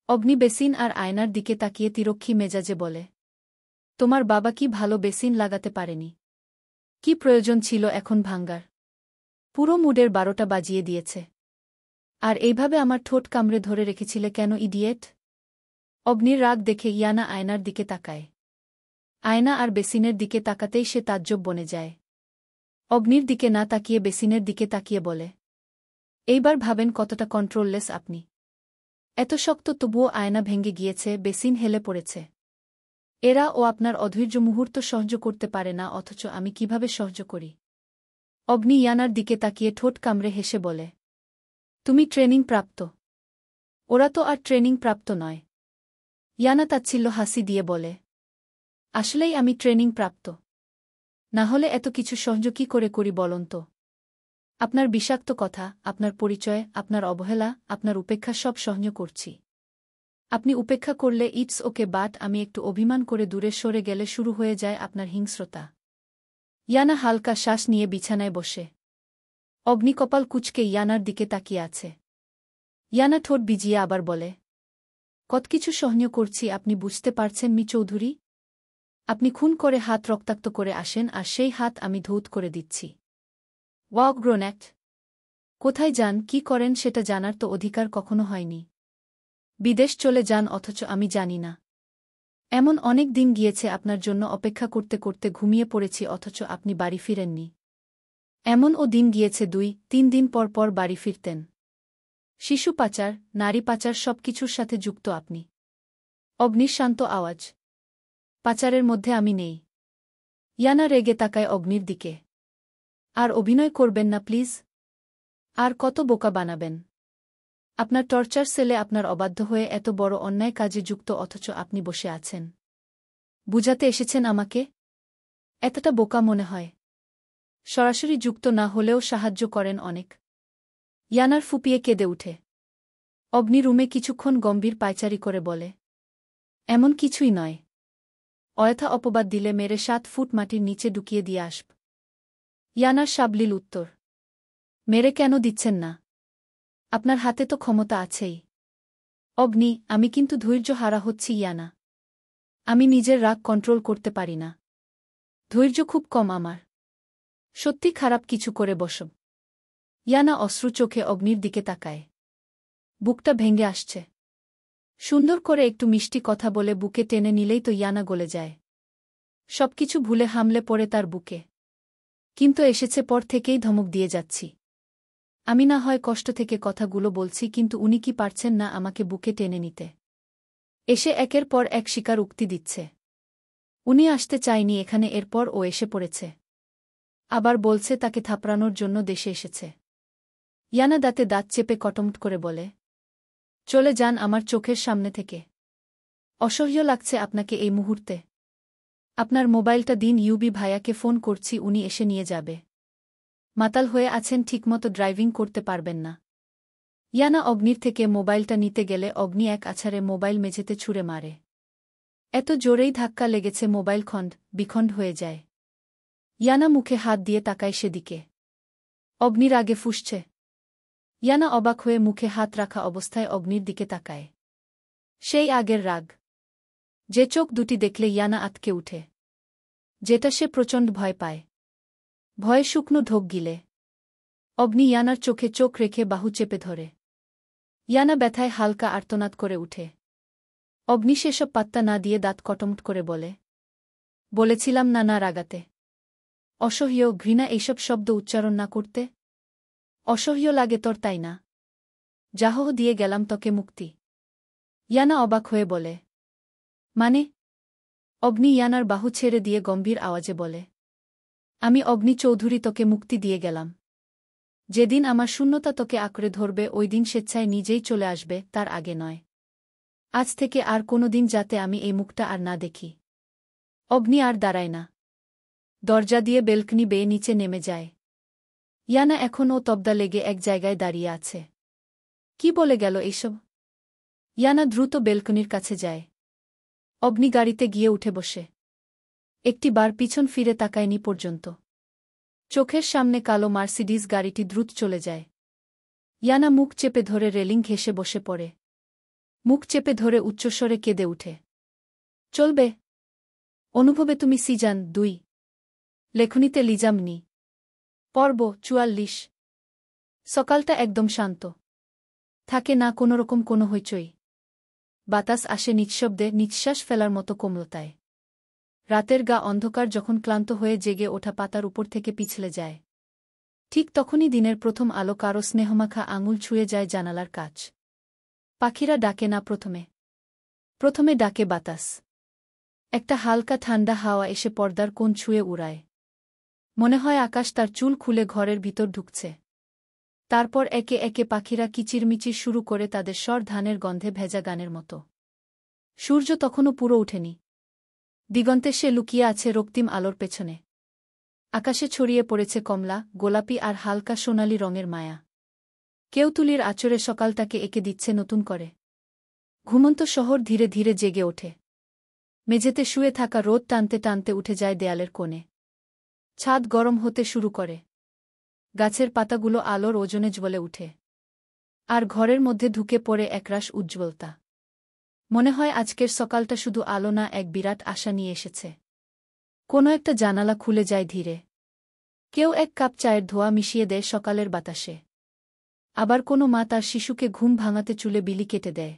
অগ্নি বেসিন আর আয়নার দিকে তাকিয়ে তিরক্ষী মেজাজে বলে, তোমার বাবা কি ভালো বেসিন লাগাতে পারেনি? কি প্রয়োজন ছিল এখন ভাঙ্গার? পুরো মুডের 12টা বাজিয়ে দিয়েছে। আর এইভাবে আমার ঠোঁট কামড়ে ধরে রেখেছিলে কেন ইডিয়েট? অগ্নির রাগ দেখে ইয়ানা আয়নার দিকে তাকায়। আয়না আর বেসিনের দিকে তাকাতেই সে তাজ্জব বনে যায়। অগ্নির দিকে না তাকিয়ে বেসিনের দিকে তাকিয়ে বলে, এইবার ভাবেন কতটা কন্ট্রোললেস আপনি। এত শক্ত তবুও আয়না ভেঙে গিয়েছে, বেসিন হেলে পড়েছে। এরা ও আপনার অধৈর্য মুহূর্ত সহ্য করতে পারে না, অথচ আমি কিভাবে সহ্য করি? অগ্নি ইয়ানার দিকে তাকিয়ে ঠোঁট কামড়ে হেসে বলে, তুমি ট্রেনিং প্রাপ্ত। ওরা তো আর ট্রেনিং প্রাপ্ত নয়। ইয়ানা তাচ্ছিল্য হাসি দিয়ে বলে, আসলেই আমি ট্রেনিং প্রাপ্ত। না হলে এত কিছু সহ্য কি করে করি বলুন তো? আপনার বিষাক্ত কথা, আপনার পরিচয়, আপনার অবহেলা, আপনার উপেক্ষা সব সহ্য করছি। আপনি উপেক্ষা করলে ইটস ওকে, বাট আমি একটু অভিমান করে দূরে সরে গেলে শুরু হয়ে যায় আপনার হিংস্রতা। ইয়ানা হালকা শ্বাস নিয়ে বিছানায় বসে। অগ্নি কপাল কুঁচকে ইয়ানার দিকে তাকিয়ে আছে। ইয়ানা ঠোঁট ভিজিয়ে আবার বলে, কত কিছু সহ্য করছি আপনি বুঝতে পারছেন মি চৌধুরী? আপনি খুন করে হাত রক্তাক্ত করে আসেন আর সেই হাত আমি ধৌত করে দিচ্ছি। ওয়াক গ্রোন্যাক্ট। কোথায় যান, কি করেন সেটা জানার তো অধিকার কখনো হয়নি। বিদেশ চলে যান অথচ আমি জানি না। এমন অনেক দিন গিয়েছে আপনার জন্য অপেক্ষা করতে করতে ঘুমিয়ে পড়েছি অথচ আপনি বাড়ি ফিরেননি। এমনও দিন গিয়েছে 2-3 দিন পর পর বাড়ি ফিরতেন। শিশু পাচার, নারী পাচার সবকিছুর সাথে যুক্ত আপনি। অগ্নির শান্ত আওয়াজ, পাচারের মধ্যে আমি নেই। ইয়ানা রেগে তাকায় অগ্নির দিকে। আর অভিনয় করবেন না প্লিজ। আর কত বোকা বানাবেন? আপনার টর্চার সেলে আপনার অবাধ্য হয়ে এত বড় অন্যায় কাজে যুক্ত অথচ আপনি বসে আছেন। বুঝাতে এসেছেন আমাকে? এতটা বোকা মনে হয়? সরাসরি যুক্ত না হলেও সাহায্য করেন অনেক। ইয়ানার ফুপিয়ে কেঁদে উঠে। অগ্নি রুমে কিছুক্ষণ গম্ভীর পায়চারি করে বলে, এমন কিছুই নয়। অযথা অপবাদ দিলে মেরে 7 ফুট মাটির নিচে ঢুকিয়ে দিয়ে আসব। ইয়ানার সাবলীল উত্তর, মেরে কেন দিচ্ছেন না? আপনার হাতে তো ক্ষমতা আছেই। অগ্নি, আমি কিন্তু ধৈর্য হারা হচ্ছি ইয়ানা। আমি নিজের রাগ কন্ট্রোল করতে পারি না। ধৈর্য খুব কম আমার। সত্যি খারাপ কিছু করে বসব। ইয়ানা অশ্রু চোখে অগ্নির দিকে তাকায়। বুকটা ভেঙে আসছে। সুন্দর করে একটু মিষ্টি কথা বলে বুকে টেনে নিলেই তো ইয়ানা গলে যায়। সবকিছু ভুলে হামলে পড়ে তার বুকে। কিন্তু এসেছে পর থেকেই ধমক দিয়ে যাচ্ছি। আমি না হয় কষ্ট থেকে কথাগুলো বলছি, কিন্তু উনি কি পারছেন না আমাকে বুকে টেনে নিতে? এসে একের পর এক স্বীকার উক্তি দিচ্ছে। উনি আসতে চায়নি এখানে, এরপর ও এসে পড়েছে। আবার বলছে তাকে থাপড়ানোর জন্য দেশে এসেছে। ইয়ানা দাঁতে দাঁত চেপে কটমট করে বলে, চলে যান আমার চোখের সামনে থেকে। অসহ্য লাগছে আপনাকে এই মুহূর্তে। আপনার মোবাইলটা দিন, ইউবি ভাইয়াকে ফোন করছি, উনি এসে নিয়ে যাবে। মাতাল হয়ে আছেন, ঠিকমতো ড্রাইভিং করতে পারবেন না। ইয়ানা অগ্নির থেকে মোবাইলটা নিতে গেলে অগ্নি এক আছাড়ে মোবাইল মেঝেতে ছুঁড়ে মারে। এত জোরেই ধাক্কা লেগেছে মোবাইল বিখণ্ড হয়ে যায়। ইয়ানা মুখে হাত দিয়ে তাকায় সেদিকে। অগ্নির আগে ফুঁসছে। ইয়ানা অবাক হয়ে মুখে হাত রাখা অবস্থায় অগ্নির দিকে তাকায়। সেই আগের রাগ। যে চোখ দুটি দেখলে ইয়ানা আতকে উঠে। যেটা সে প্রচণ্ড ভয় পায়। ভয়ে শুকনো ঢোক গিলে। অগ্নি ইয়ানার চোখে চোখ রেখে বাহু চেপে ধরে। ইয়ানা ব্যথায় হালকা আর্তনাদ করে উঠে। অগ্নি সেসব পাত্তা না দিয়ে দাঁত কটমট করে বলে, বলেছিলাম না না রাগাতে। অসহ্য, ঘৃণা এইসব শব্দ উচ্চারণ না করতে। অসহ্য লাগে তোর, তাই না? যাহ দিয়ে গেলাম তোকে মুক্তি। ইয়ানা অবাক হয়ে বলে, মানে? অগ্নি ইয়ানার বাহু ছেড়ে দিয়ে গম্ভীর আওয়াজে বলে, আমি অগ্নি চৌধুরী তোকে মুক্তি দিয়ে গেলাম। যেদিন আমার শূন্যতা তোকে আঁকড়ে ধরবে ওই দিন স্বেচ্ছায় নিজেই চলে আসবে, তার আগে নয়। আজ থেকে আর কোনো দিন যাতে আমি এই মুখটা আর না দেখি। অগ্নি আর দাঁড়ায় না। দরজা দিয়ে বেলকনি বেয়ে নিচে নেমে যায়। ইয়ানা এখনও তবদা লেগে এক জায়গায় দাঁড়িয়ে আছে। কি বলে গেল এইসব? ইয়ানা দ্রুত বেলকনির কাছে যায়। অগ্নি গাড়িতে গিয়ে উঠে বসে। একটি বার পিছন ফিরে তাকায়নি পর্যন্ত। চোখের সামনে কালো মার্সিডিজ গাড়িটি দ্রুত চলে যায়। ইয়ানা মুখ চেপে ধরে রেলিং ঘেঁষে বসে পড়ে। মুখ চেপে ধরে উচ্চস্বরে কেঁদে উঠে। চলবে? অনুভবে তুমি সিজন 2। লেখনীতে লিজামনি। পর্ব 44। সকালটা একদম শান্ত। থাকে না কোনোরকম কোনো হইচই। বাতাস আসে নিঃশব্দে, নিঃশ্বাস ফেলার মতো কোমলতায়। রাতের গা অন্ধকার যখন ক্লান্ত হয়ে জেগে ওঠা পাতার উপর থেকে পিছলে যায়। ঠিক তখনই দিনের প্রথম আলো কারো স্নেহমাখা আঙুল ছুঁয়ে যায় জানালার কাছ। পাখিরা ডাকে না প্রথমে। প্রথমে ডাকে বাতাস। একটা হালকা ঠান্ডা হাওয়া এসে পর্দার কোণ ছুঁয়ে উড়ায়। মনে হয় আকাশ তার চুল খুলে ঘরের ভিতর ঢুকছে। তারপর একে একে পাখিরা কিচিরমিচির শুরু করে, তাদের স্বর ধানের গন্ধে ভেজা গানের মতো। সূর্য তখনও পুরো ওঠেনি। দিগন্তে সে লুকিয়ে আছে রক্তিম আলোর পেছনে। আকাশে ছড়িয়ে পড়েছে কমলা, গোলাপি আর হালকা সোনালি রঙের মায়া। কেউ তুলির আঁচড়ে সকালটাকে এঁকে দিচ্ছে নতুন করে। ঘুমন্ত শহর ধীরে ধীরে জেগে ওঠে। মেঝেতে শুয়ে থাকা রোদ টানতে টানতে উঠে যায় দেয়ালের কোণে। ছাদ গরম হতে শুরু করে। গাছের পাতাগুলো আলোর ওজনে জ্বলে উঠে। আর ঘরের মধ্যে ঢুকে পড়ে একরাশ উজ্জ্বলতা। মনে হয় আজকের সকালটা শুধু আলো না, এক বিরাট আশা নিয়ে এসেছে। কোনো একটা জানালা খুলে যায় ধীরে। কেউ এক কাপ চায়ের ধোঁয়া মিশিয়ে দেয় সকালের বাতাসে। আবার কোনো মা তার শিশুকে ঘুম ভাঙাতে চুলে বিলি কেটে দেয়।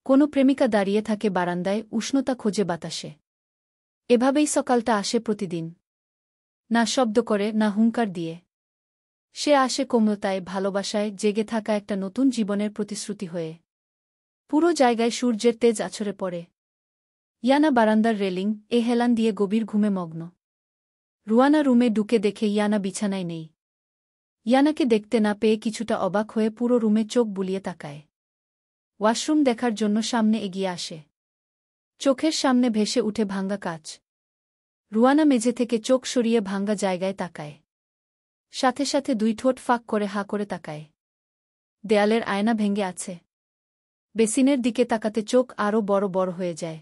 কোনো প্রেমিকা দাঁড়িয়ে থাকে বারান্দায়, উষ্ণতা খোঁজে বাতাসে। এভাবেই সকালটা আসে প্রতিদিন। না শব্দ করে, না হুঙ্কার দিয়ে। সে আসে কোমলতায়, ভালোবাসায়, জেগে থাকা একটা নতুন জীবনের প্রতিশ্রুতি হয়ে। পুরো জায়গায় সূর্যের তেজ আছড়ে পড়ে। ইয়ানা বারান্দার রেলিং হেলান দিয়ে গভীর ঘুমে মগ্ন। রুয়ানা রুমে ঢুকে দেখে ইয়ানা বিছানায় নেই। ইয়ানাকে দেখতে না পেয়ে কিছুটা অবাক হয়ে পুরো রুমে চোখ বুলিয়ে তাকায়। ওয়াশরুম দেখার জন্য সামনে এগিয়ে আসে। চোখের সামনে ভেসে উঠে ভাঙ্গা কাচ। রুয়ানা মেঝে থেকে চোখ সরিয়ে ভাঙ্গা জায়গায় তাকায়। সাথে সাথে দুই ঠোঁট ফাঁক করে হা করে তাকায়। দেয়ালের আয়না ভেঙে আছে। বেসিনের দিকে তাকাতে চোখ আরও বড় বড় হয়ে যায়।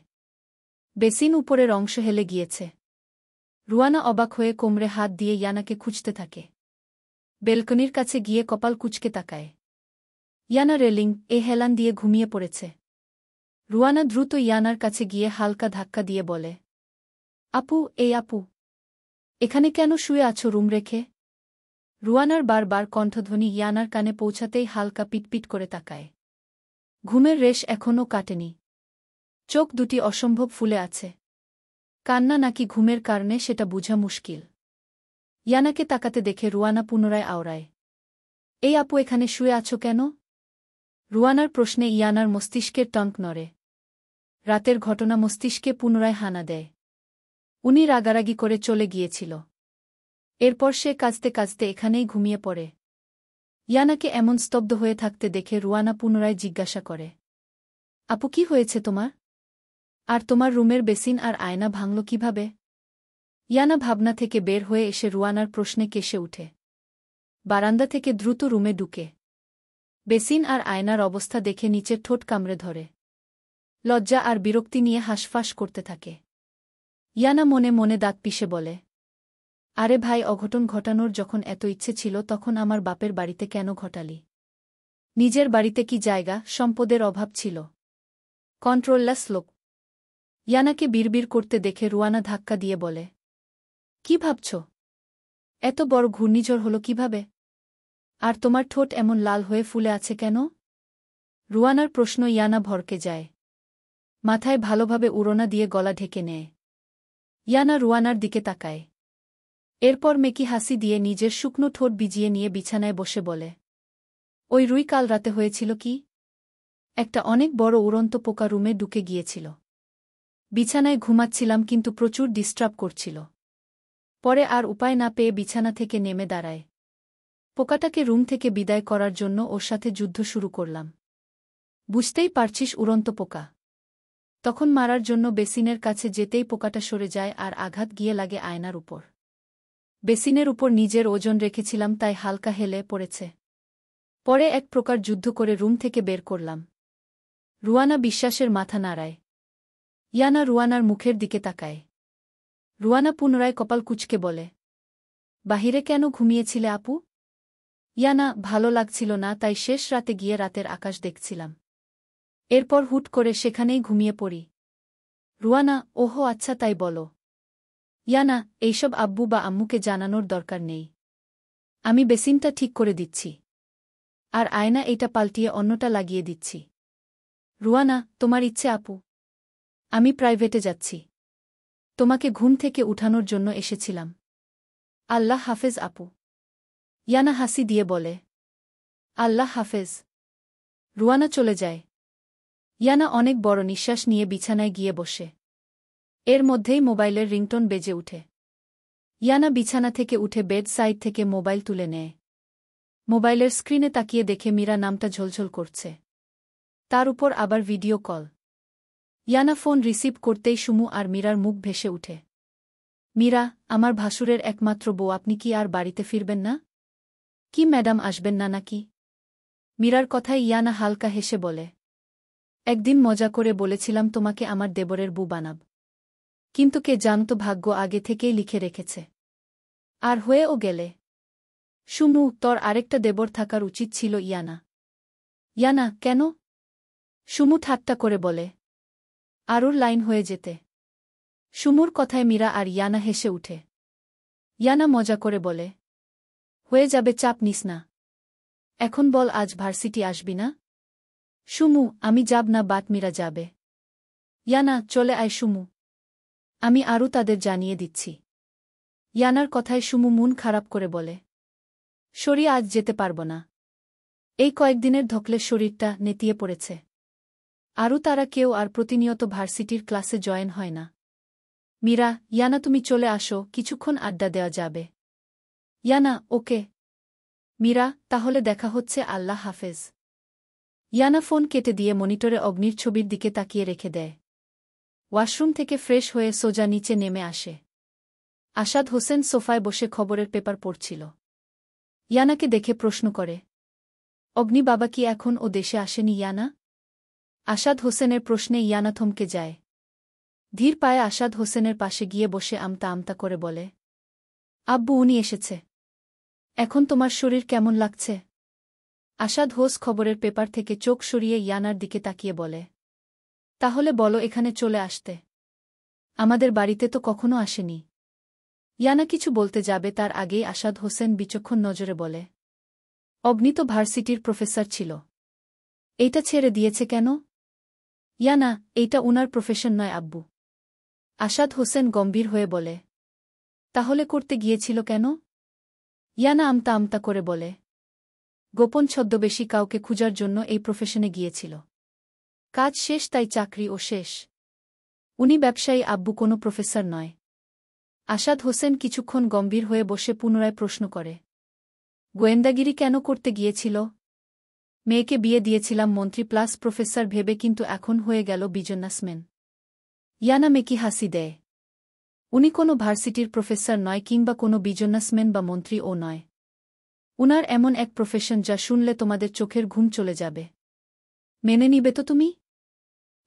বেসিন উপরের অংশ হেলে গিয়েছে। রুয়ানা অবাক হয়ে কোমরে হাত দিয়ে ইয়ানাকে খুঁজতে থাকে। বেলকনির কাছে গিয়ে কপাল কুঁচকে তাকায়। ইয়ানা রেলিং হেলান দিয়ে ঘুমিয়ে পড়েছে। রুয়ানা দ্রুত ইয়ানার কাছে গিয়ে হালকা ধাক্কা দিয়ে বলে, আপু, এই আপু, এখানে কেন শুয়ে আছো রুম রেখে? রুয়ানার বারবার কণ্ঠধ্বনি ইয়ানার কানে পৌঁছাতেই হালকা পিটপিট করে তাকায়। ঘুমের রেশ এখনও কাটেনি। চোখ দুটি অসম্ভব ফুলে আছে। কান্না নাকি ঘুমের কারণে সেটা বোঝা মুশকিল। ইয়ানাকে তাকাতে দেখে রুয়ানা পুনরায় আওড়ায়, এই আপু, এখানে শুয়ে আছো কেন? রুয়ানার প্রশ্নে ইয়ানার মস্তিষ্কের টঙ্ক নড়ে। রাতের ঘটনা মস্তিষ্কে পুনরায় হানা দেয়। উনি রাগারাগি করে চলে গিয়েছিল। এরপর সে কাঁদতে কাঁদতে এখানেই ঘুমিয়ে পড়ে। ইয়ানাকে এমন স্তব্ধ হয়ে থাকতে দেখে রুয়ানা পুনরায় জিজ্ঞাসা করে, আপু, কি হয়েছে তোমার? আর তোমার রুমের বেসিন আর আয়না ভাঙল কিভাবে? ইয়ানা ভাবনা থেকে বের হয়ে এসে রুয়ানার প্রশ্নে কেসে উঠে। বারান্দা থেকে দ্রুত রুমে ঢুকে বেসিন আর আয়নার অবস্থা দেখে নিচের ঠোঁট কামড়ে ধরে। লজ্জা আর বিরক্তি নিয়ে হাঁসফাঁস করতে থাকে। ইয়ানা মনে মনে দাঁত পিষে বলে, আরে ভাই, অঘটন ঘটানোর যখন এত ইচ্ছে ছিল তখন আমার বাপের বাড়িতে কেন ঘটালি? নিজের বাড়িতে কি জায়গা সম্পদের অভাব ছিল? কন্ট্রোললেস লোক। ইয়ানাকে বিড়বিড় করতে দেখে রুয়ানা ধাক্কা দিয়ে বলে, কি ভাবছ? এত বড় ঘূর্ণিঝড় হলো কিভাবে? আর তোমার ঠোঁট এমন লাল হয়ে ফুলে আছে কেন? রুয়ানার প্রশ্ন ইয়ানা ভরকে যায়। মাথায় ভালোভাবে উড়োনা দিয়ে গলা ঢেকে নেয়। ইয়ানা রুয়ানার দিকে তাকায়। এরপর মেকি হাসি দিয়ে নিজের শুকনো ঠোঁট ভিজিয়ে নিয়ে বিছানায় বসে বলে, ওই রুই কাল রাতে হয়েছিল কি? একটা অনেক বড় উড়ন্ত পোকা রুমে ঢুকে গিয়েছিল। বিছানায় ঘুমাচ্ছিলাম কিন্তু প্রচুর ডিস্টার্ব করছিল। পরে আর উপায় না পেয়ে বিছানা থেকে নেমে দাঁড়ায়। পোকাটাকে রুম থেকে বিদায় করার জন্য ওর সাথে যুদ্ধ শুরু করলাম। বুঝতেই পারছিস, উড়ন্ত পোকা। তখন মারার জন্য বেসিনের কাছে যেতেই পোকাটা সরে যায় আর আঘাত গিয়ে লাগে আয়নার উপর। বেসিনের উপর নিজের ওজন রেখেছিলাম তাই হালকা হেলে পড়েছে। পরে এক প্রকার যুদ্ধ করে রুম থেকে বের করলাম। রুয়ানা বিশ্বাসের মাথা নাড়ায়। ইয়ানা রুয়ানার মুখের দিকে তাকায়। রুয়ানা পুনরায় কপাল কুঁচকে বলে, বাহিরে কেন ঘুমিয়েছিলে আপু? ইয়ানা, ভালো লাগছিল না তাই শেষ রাতে গিয়ে রাতের আকাশ দেখছিলাম। এরপর হুট করে সেখানেই ঘুমিয়ে পড়ি। রুয়ানা, ওহো আচ্ছা, তাই বলো। ইয়ানা, এইসব আব্বু বা আম্মুকে জানানোর দরকার নেই। আমি বেসিনটা ঠিক করে দিচ্ছি। আর আয়না এইটা পাল্টিয়ে অন্যটা লাগিয়ে দিচ্ছি। রুয়ানা, তোমার ইচ্ছে আপু। আমি প্রাইভেটে যাচ্ছি। তোমাকে ঘুম থেকে উঠানোর জন্য এসেছিলাম। আল্লাহ হাফেজ আপু। ইয়ানা হাসি দিয়ে বলে, আল্লাহ হাফেজ। রুয়ানা চলে যায়। ইয়ানা অনেক বড় নিঃশ্বাস নিয়ে বিছানায় গিয়ে বসে। এর মধ্যেই মোবাইলের রিংটোন বেজে উঠে। ইয়ানা বিছানা থেকে উঠে বেড সাইড থেকে মোবাইল তুলে নেয়। মোবাইলের স্ক্রিনে তাকিয়ে দেখে মীরা নামটা ঝলঝল করছে। তার উপর আবার video call. Iyana phone receive করতেই সুমু আর মীরার মুখ ভেসে উঠে। মীরা, আমার ভাসুরের একমাত্র বউ, আপনি কি আর বাড়িতে ফিরবেন না? কি ম্যাডাম আসবেন না নাকি? মীরার কথায় ইয়ানা হালকা হেসে বলে, একদিন মজা করে বলেছিলাম তোমাকে আমার দেবরের বউ বানাব। কিন্তু কে জানত, ভাগ্য আগে থেকেই লিখে রেখেছে। আর হয়েও গেলে। সুমু, তোর আরেকটা দেবর থাকার উচিত ছিল ইয়ানা। ইয়ানা, কেন? সুমু ঠাট্টা করে বলে, আরুর লাইন হয়ে যেতে। সুমুর কথায় মীরা আর ইয়ানা হেসে উঠে। ইয়ানা মজা করে বলে, হয়ে যাবে, চাপ নিস না। এখন বল, আজ ভার্সিটি আসবি না? সুমু, আমি যাব না, বাট মীরা যাবে। ইয়ানা, চলে আয় সুমু। আমি আরও তাদের জানিয়ে দিচ্ছি। ইয়ানার কথায় সুমু মন খারাপ করে বলে, শরী, আজ যেতে পারব না। এই কয়েকদিনের ধকলে শরীরটা নেতিয়ে পড়েছে। আরও তারা কেউ আর প্রতিনিয়ত ভার্সিটির ক্লাসে জয়েন হয় না। মীরা, ইয়ানা তুমি চলে আসো, কিছুক্ষণ আড্ডা দেওয়া যাবে। ইয়ানা, ওকে। মীরা, তাহলে দেখা হচ্ছে, আল্লাহ হাফেজ। ইয়ানা ফোন কেটে দিয়ে মনিটরে অগ্নির ছবির দিকে তাকিয়ে রেখে দেয়। ওয়াশরুম থেকে ফ্রেশ হয়ে সোজা নিচে নেমে আসে। আসাদ হোসেন সোফায় বসে খবরের পেপার পড়ছিল। ইয়ানাকে দেখে প্রশ্ন করে, অগ্নি বাবা কি এখন ও দেশে আসেনি ইয়ানা? আসাদ হোসেনের প্রশ্নে ইয়ানা থমকে যায়। ধীর পায়ে আসাদ হোসেনের পাশে গিয়ে বসে আমতা আমতা করে বলে, আব্বু, উনি এসেছে। এখন তোমার শরীর কেমন লাগছে? আসাদ হোস খবরের পেপার থেকে চোখ সরিয়ে ইয়ানার দিকে তাকিয়ে বলে, তাহলে বলো এখানে চলে আসতে। আমাদের বাড়িতে তো কখনো আসেনি। ইয়ানা কিছু বলতে যাবে তার আগেই আসাদ হোসেন বিচক্ষণ নজরে বলে, অগ্নি তো ভার্সিটির প্রফেসর ছিল। এইটা ছেড়ে দিয়েছে কেন? ইয়ানা, এইটা উনার প্রফেশন নয় আব্বু। আসাদ হোসেন গম্ভীর হয়ে বলে, তাহলে করতে গিয়েছিল কেন? ইয়ানা আমতা আমতা করে বলে, গোপন ছদ্মবেশী কাউকে খুঁজার জন্য এই প্রফেশনে গিয়েছিল। কাজ শেষ, তাই চাকরি ও শেষ। উনি ব্যবসায়ী আব্বু, কোনো প্রফেসর নয়। আসাদ হোসেন কিছুক্ষণ গম্ভীর হয়ে বসে পুনরায় প্রশ্ন করে, গোয়েন্দাগিরি কেন করতে গিয়েছিল? মেয়েকে বিয়ে দিয়েছিলাম মন্ত্রী প্লাস প্রফেসর ভেবে, কিন্তু এখন হয়ে গেল বিজনেসম্যান। ইয়ানা মেকি হাসি দেয়। উনি কোনো ভার্সিটির প্রফেসর নয় কিংবা কোনো বিজনেসম্যান বা মন্ত্রীও নয়। উনার এমন এক প্রফেশন যা শুনলে তোমাদের চোখের ঘুম চলে যাবে। মেনে নিবে তো তুমি?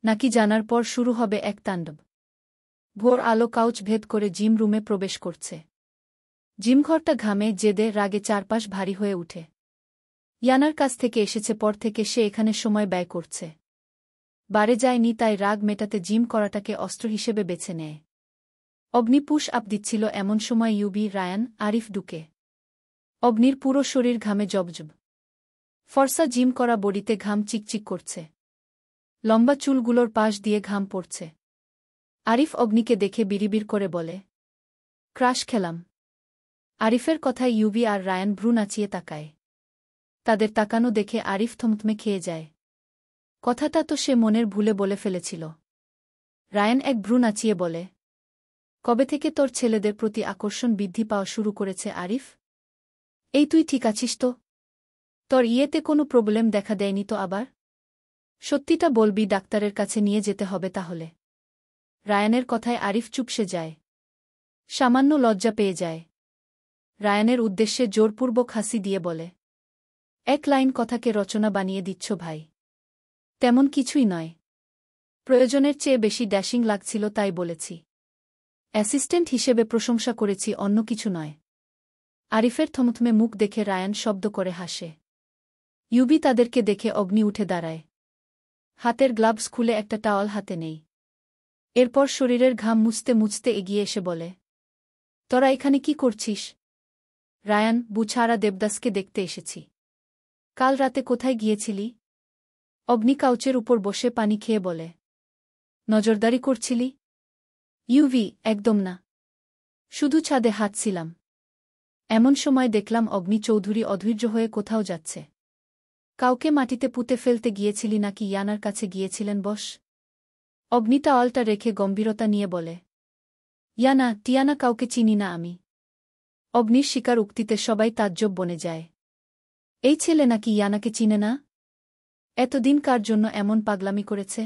নাকি জানার পর শুরু হবে এক তাণ্ডব? ভোর আলো কাউচ ভেদ করে জিম রুমে প্রবেশ করছে। জিমঘরটা ঘামে, জেদে, রাগে চারপাশ ভারী হয়ে উঠে। ইয়ানার কাছ থেকে এসেছে পর থেকে সে এখানে সময় ব্যয় করছে। বারে যায়নি, তাই রাগ মেটাতে জিম করাটাকে অস্ত্র হিসেবে বেছে নেয়। অগ্নি পুশ আপ দিচ্ছিল এমন সময় ইউবি, রায়ান, আরিফ ঢুকে। অগ্নির পুরো শরীর ঘামে জবজব। ফর্সা জিম করা বডিতে ঘাম চিকচিক করছে। লম্বা চুলগুলোর পাশ দিয়ে ঘাম পড়ছে। আরিফ অগ্নিকে দেখে বিড়িবিড় করে বলে, ক্রাশ খেলাম। আরিফের কথায় ইউবি আর রায়ান ভ্রু নাচিয়ে তাকায়। তাদের তাকানো দেখে আরিফ থমথমে খেয়ে যায়। কথাটা তো সে মনের ভুলে বলে ফেলেছিল। রায়ান এক ভ্রু নাচিয়ে বলে, কবে থেকে তোর ছেলেদের প্রতি আকর্ষণ বৃদ্ধি পাওয়া শুরু করেছে আরিফ? এই তুই ঠিক আছিস তো? তোর ইয়েতে কোনো প্রবলেম দেখা দেয়নি তো আবার? সত্যিটা বলবি, ডাক্তারের কাছে নিয়ে যেতে হবে তাহলে। রায়ানের কথায় আরিফ চুপসে যায়। সামান্য লজ্জা পেয়ে যায়। রায়ানের উদ্দেশ্যে জোরপূর্বক হাসি দিয়ে বলে, এক লাইন কথাকে রচনা বানিয়ে দিচ্ছ ভাই। তেমন কিছুই নয়। প্রয়োজনের চেয়ে বেশি ড্যাশিং লাগছিল তাই বলেছি। অ্যাসিস্ট্যান্ট হিসেবে প্রশংসা করেছি, অন্য কিছু নয়। আরিফের থমথমে মুখ দেখে রায়ান শব্দ করে হাসে। ইউবি তাদেরকে দেখে অগ্নি উঠে দাঁড়ায়। হাতের গ্লাভস খুলে একটা টাওয়াল হাতে নেই। এরপর শরীরের ঘাম মুছতে মুছতে এগিয়ে এসে বলে, তোরা এখানে কি করছিস? রায়ান, বুছারা দেবদাসকে দেখতে এসেছি। কাল রাতে কোথায় গিয়েছিলি? অগ্নি কাউচের উপর বসে পানি খেয়ে বলে, নজরদারি করছিলি? ইউভি, একদম না। শুধু ছাদে হাঁটছিলাম। এমন সময় দেখলাম অগ্নি চৌধুরী অধৈর্য হয়ে কোথাও যাচ্ছে। কাউকে মাটিতে পুঁতে ফেলতে গিয়েছিলি নাকি ইয়ানার কাছে গিয়েছিলেন বস? অগ্নি টাওয়ালটা রেখে গম্ভীরতা নিয়ে বলে, ইয়ানা, টিয়ানা কাউকে চিনি না আমি। অগ্নির স্বীকার উক্তিতে সবাই তাজ্জব বনে যায়। এই ছেলে নাকি ইয়ানাকে চিনে না? এতদিন কার জন্য এমন পাগলামি করেছে?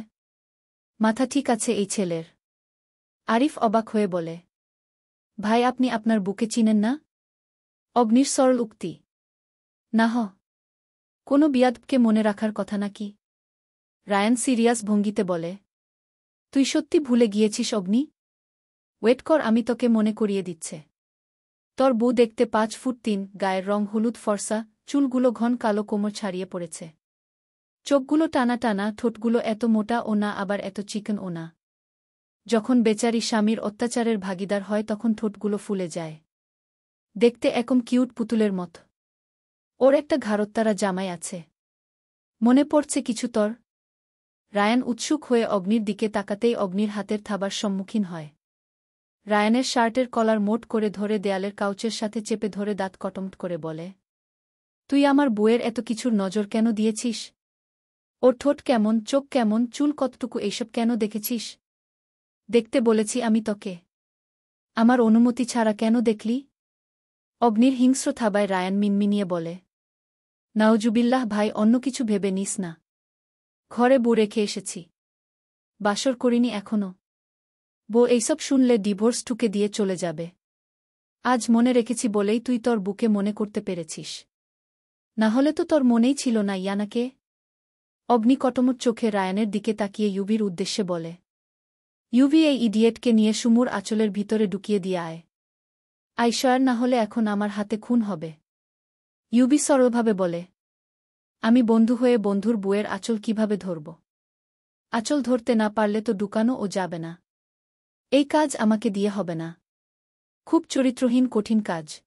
মাথা ঠিক আছে এই ছেলের? আরিফ অবাক হয়ে বলে, ভাই, আপনি আপনার বুকে চিনেন না? অগ্নির সরল উক্তি। না হ, কোনো বিয়াদবকে মনে রাখার কথা নাকি? রায়ান সিরিয়াস ভঙ্গিতে বলে, তুই সত্যি ভুলে গিয়েছিস অগ্নি? ওয়েট কর, আমি তোকে মনে করিয়ে দিচ্ছে। তোর বউ দেখতে 5 ফুট 3, গায়ের রং হলুদ ফর্সা, চুলগুলো ঘন কালো, কোমর ছাড়িয়ে পড়েছে। চোখগুলো টানা টানা, ঠোঁটগুলো এত মোটা ও না আবার এত চিকন ও না। যখন বেচারি স্বামীর অত্যাচারের ভাগিদার হয় তখন ঠোঁটগুলো ফুলে যায়। দেখতে একম কিউট পুতুলের মত। ওর একটা ঘাড়ত্তারা জামাই আছে। মনে পড়ছে কিছু তোর? রায়ান উৎসুক হয়ে অগ্নির দিকে তাকাতেই অগ্নির হাতের থাবার সম্মুখীন হয়। রায়ানের শার্টের কলার মোট করে ধরে দেয়ালের কাউচের সাথে চেপে ধরে দাঁত কটমট করে বলে, তুই আমার বউয়ের এত কিছুর নজর কেন দিয়েছিস? ওর ঠোঁট কেমন, চোখ কেমন, চুল কতটুকু, এইসব কেন দেখেছিস? দেখতে বলেছি আমি তোকে। আমার অনুমতি ছাড়া কেন দেখলি? অগ্নির হিংস্র থাবায় রায়ান মিনমিনিয়ে বলে, নাউজুবিল্লাহ ভাই, অন্য কিছু ভেবে নিস না। ঘরে বউ রেখে এসেছি। বাসর করিনি এখনো। বউ এইসব শুনলে ডিভোর্স ঠুকে দিয়ে চলে যাবে। আজ মনে রেখেছি বলেই তুই তোর বুকে মনে করতে পেরেছিস। না হলে তো তোর মনেই ছিল না ইয়ানাকে। অগ্নি কটমট চোখে রায়ানের দিকে তাকিয়ে ইউভির উদ্দেশ্যে বলে। ইউভি, এই ইডিয়েটকে নিয়ে সুমুর আঁচলের ভিতরে ঢুকিয়ে দিয়ে আয়। আইশার না হলে এখন আমার হাতে খুন হবে। ইউভি সরলভাবে বলে। আমি বন্ধু হয়ে বন্ধুর বউয়ের আঁচল কিভাবে ধরব? আঁচল ধরতে না পারলে তো ঢুকানো ও যাবে না। এই কাজ আমাকে দিয়ে হবে না। খুব চরিত্রহীন, কঠিন কাজ।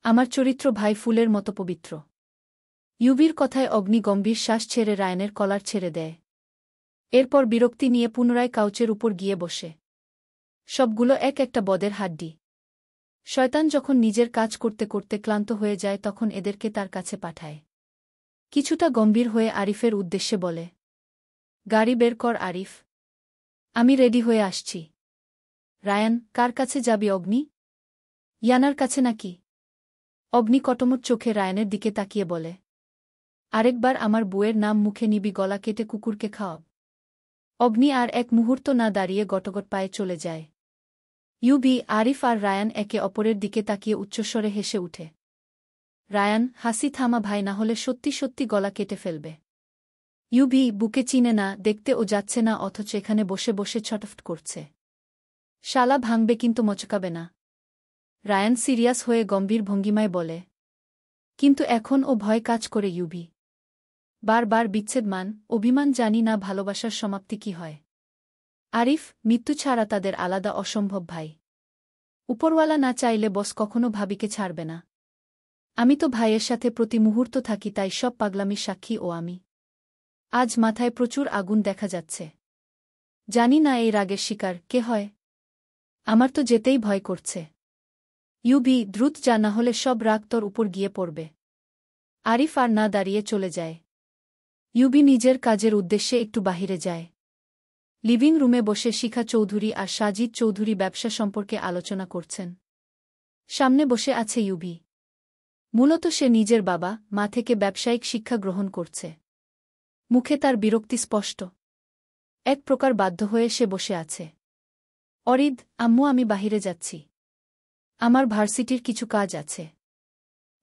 আমার চরিত্র ভাই ফুলের মতো পবিত্র। ইউভির কথায় অগ্নি গম্ভীর শ্বাস ছেড়ে রায়ানের কলার ছেড়ে দেয়। এরপর বিরক্তি নিয়ে পুনরায় কাউচের উপর গিয়ে বসে। সবগুলো এক একটা বদের হাড্ডি। শয়তান যখন নিজের কাজ করতে করতে ক্লান্ত হয়ে যায় তখন এদেরকে তার কাছে পাঠায়। কিছুটা গম্ভীর হয়ে আরিফের উদ্দেশ্যে বলে। গাড়ি বের কর আরিফ। আমি রেডি হয়ে আসছি। রায়ান, কার কাছে যাবি অগ্নি? ইয়ানার কাছে নাকি? অগ্নি কটমট চোখে রায়ানের দিকে তাকিয়ে বলে। আরেকবার আমার বউয়ের নাম মুখে নিবি, গলা কেটে কুকুরকে খাওয়াব। অগ্নি আর এক মুহূর্ত না দাঁড়িয়ে গটগট পায়ে চলে যায়। ইউভি, আরিফ আর রায়ান একে অপরের দিকে তাকিয়ে উচ্চস্বরে হেসে উঠে। রায়ান, হাসি থামা ভাই, না হলে সত্যি সত্যি গলা কেটে ফেলবে। ইউভি, বুকে চিনে না, দেখতে ও যাচ্ছে না, অথচ এখানে বসে বসে ছটফট করছে। শালা ভাঙবে কিন্তু মচকাবে না। রায়ান সিরিয়াস হয়ে গম্ভীর ভঙ্গিমায় বলে। কিন্তু এখন ও ভয় কাজ করে ইউভি। বারবার বিচ্ছেদ, মান অভিমান, জানি না ভালোবাসার সমাপ্তি কি হয়। আরিফ, মৃত্যু ছাড়া তাদের আলাদা অসম্ভব ভাই। উপরওয়ালা না চাইলে বস কখনো ভাবিকে ছাড়বে না। আমি তো ভাইয়ের সাথে প্রতি মুহূর্ত থাকি, তাই সব পাগলামির সাক্ষী ও আমি। আজ মাথায় প্রচুর আগুন দেখা যাচ্ছে। জানি না এই রাগের শিকার কে হয়। আমার তো যেতেই ভয় করছে। ইউভি, দ্রুত যা, না হলে সব রাগ তোর উপর গিয়ে পড়বে। আরিফ আর না দাঁড়িয়ে চলে যায়। ইউভি নিজের কাজের উদ্দেশ্যে একটু বাহিরে যায়। লিভিং রুমে বসে শিখা চৌধুরী আর সাজিদ চৌধুরী ব্যবসা সম্পর্কে আলোচনা করছেন। সামনে বসে আছে ইউভি। মূলত সে নিজের বাবা মা থেকে ব্যবসায়িক শিক্ষা গ্রহণ করছে। মুখে তার বিরক্তি স্পষ্ট। এক প্রকার বাধ্য হয়ে সে বসে আছে। অরিদ, আম্মু, আমি বাহিরে যাচ্ছি। আমার ভার্সিটির কিছু কাজ আছে।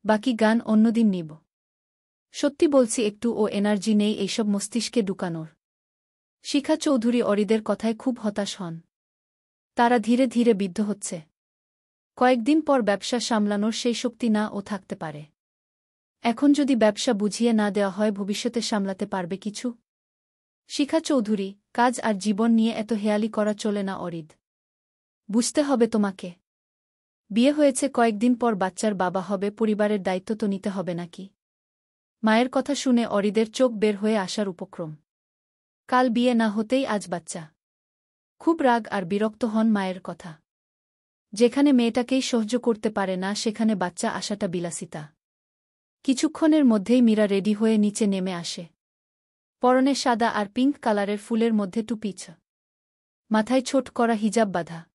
বাকি গান অন্যদিন নিব। সত্যি বলছি, একটু ও এনার্জি নেই এইসব মস্তিষ্কে ঢুকানোর। শিখা চৌধুরী অরিদের কথায় খুব হতাশ হন। তারা ধীরে ধীরে বিদ্ধ হচ্ছে। কয়েকদিন পর ব্যবসা সামলানোর সেই শক্তি না ও থাকতে পারে। এখন যদি ব্যবসা বুঝিয়ে না দেওয়া হয়, ভবিষ্যতে সামলাতে পারবে কিছু? শিখা চৌধুরী, কাজ আর জীবন নিয়ে এত হেয়ালি করা চলে না অরিদ। বুঝতে হবে তোমাকে। বিয়ে হয়েছে, কয়েকদিন পর বাচ্চার বাবা হবে, পরিবারের দায়িত্ব তো নিতে হবে নাকি? মায়ের কথা শুনে অরিদের চোখ বের হয়ে আসার উপক্রম। কাল বিয়ে না হতেই আজ বাচ্চা। খুব রাগ আর বিরক্ত হন মায়ের কথা। যেখানে মেয়েটাকেই সহ্য করতে পারে না সেখানে বাচ্চা আসাটা বিলাসিতা। কিছুক্ষণের মধ্যেই মীরা রেডি হয়ে নিচে নেমে আসে। পরনে সাদা আর পিঙ্ক কালারের ফুলের মধ্যে টুপিছ। মাথায় ছোট করা হিজাব বাঁধা।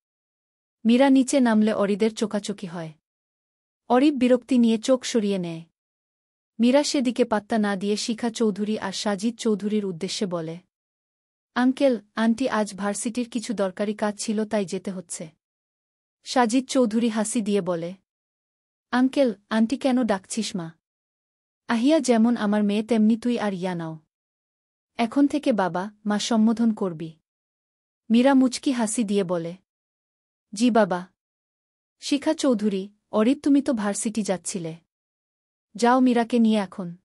মীরা নিচে নামলে অরিদের চোকাচোকি হয়। অরিব বিরক্তি নিয়ে চোখ সরিয়ে নেয়। মীরা সেদিকে পাত্তা না দিয়ে শিখা চৌধুরী আর সাজিদ চৌধুরীর উদ্দেশ্যে বলে। আঙ্কেল, আন্টি, আজ ভার্সিটির কিছু দরকারি কাজ ছিল, তাই যেতে হচ্ছে। সাজিদ চৌধুরী হাসি দিয়ে বলে। আঙ্কেল আন্টি কেন ডাকছিস মা? আহিয়া যেমন আমার মেয়ে তেমনি তুই আর ইয়ানাও। এখন থেকে বাবা মা সম্বোধন করবি। মীরা মুচকি হাসি দিয়ে বলে। জি বাবা। শিখা চৌধুরী, অরিদ, তুমি তো ভার্সিটি যাচ্ছিলে। যাও মীরাকে নিয়ে এখন।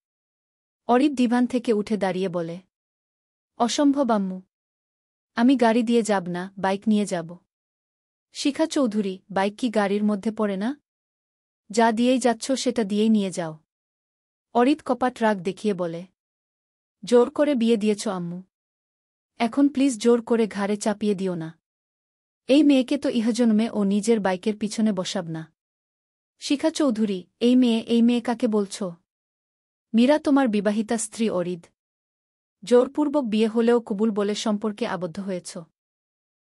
অরিদ দিভান থেকে উঠে দাঁড়িয়ে বলে। অসম্ভব আম্মু। আমি গাড়ি দিয়ে যাব না, বাইক নিয়ে যাব। শিখা চৌধুরী, বাইক কি গাড়ির মধ্যে পড়ে না? যা দিয়েই যাচ্ছ সেটা দিয়েই নিয়ে যাও। অরিদ কপাট রাগ দেখিয়ে বলে। জোর করে বিয়ে দিয়েছ আম্মু। এখন প্লিজ জোর করে ঘাড়ে চাপিয়ে দিও না। এই মেয়েকে তো ইহজন্মে ও নিজের বাইকের পিছনে বসাব না। শিখা চৌধুরী, এই মেয়ে কাকে বলছ? মীরা তোমার বিবাহিতা স্ত্রী অরিদ। জোরপূর্বক বিয়ে হলেও কবুল বলে সম্পর্কে আবদ্ধ হয়েছ।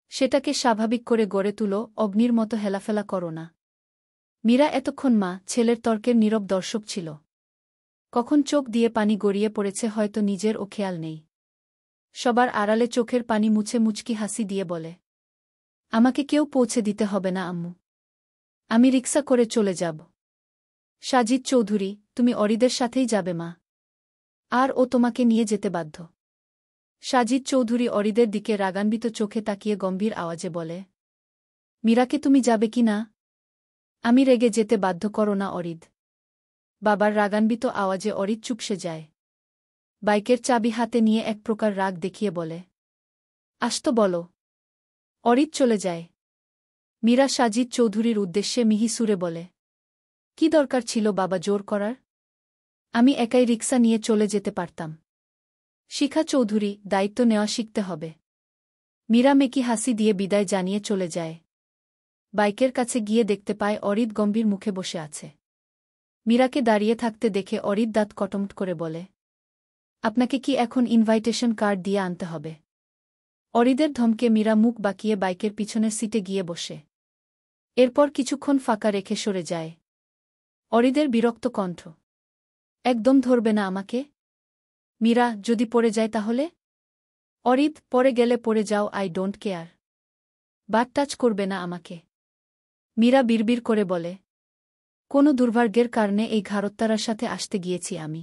সেটাকে স্বাভাবিক করে গড়ে তুলো, অগ্নির মতো হেলাফেলা করো না। মীরা এতক্ষণ মা ছেলের তর্কের নীরব দর্শক ছিল। কখন চোখ দিয়ে পানি গড়িয়ে পড়েছে হয়তো নিজের ও খেয়াল নেই। সবার আড়ালে চোখের পানি মুছে মুচকি হাসি দিয়ে বলে, আমাকে কেউ পৌঁছে দিতে হবে না আম্মু। আমি রিক্সা করে চলে যাব। সাজিদ চৌধুরী, তুমি অরিদের সাথেই যাবে মা। আর ও তোমাকে নিয়ে যেতে বাধ্য। সাজিদ চৌধুরী অরিদের দিকে রাগান্বিত চোখে তাকিয়ে গম্ভীর আওয়াজে বলে, মীরাকে তুমি যাবে কি না? আমি রেগে যেতে বাধ্য করো না অরিদ। বাবার রাগান্বিত আওয়াজে অরিদ চুপসে যায়। বাইকের চাবি হাতে নিয়ে এক প্রকার রাগ দেখিয়ে বলে, আসতো বলো। অরিদ চলে যায়। মীরা সাজিদ চৌধুরীর উদ্দেশ্যে মিহি সুরে বলে, কি দরকার ছিল বাবা জোর করার? আমি একাই রিক্সা নিয়ে চলে যেতে পারতাম। শিখা চৌধুরী, দায়িত্ব নেওয়া শিখতে হবে। মীরা মেকি হাসি দিয়ে বিদায় জানিয়ে চলে যায়। বাইকের কাছে গিয়ে দেখতে পায় অরিদ গম্ভীর মুখে বসে আছে। মীরাকে দাঁড়িয়ে থাকতে দেখে অরিদ দাঁত কটমট করে বলে, আপনাকে কি এখন ইনভাইটেশন কার্ড দিয়ে আনতে হবে? অরিদের ধমকে মীরা মুখ বাঁকিয়ে বাইকের পিছনের সিটে গিয়ে বসে। এরপর কিছুক্ষণ ফাঁকা রেখে সরে যায়। অরিদের বিরক্ত কণ্ঠ, একদম ধরবে না আমাকে? মীরা, যদি পড়ে যায় তাহলে? অরিদ, পড়ে গেলে পড়ে যাও, I don't care. But touch করবে না আমাকে। মীরা বিড়বিড় করে বলে, কোনো দুর্ভাগ্যের কারণে এই ঘাড়ত্তারার সাথে আসতে গিয়েছি আমি।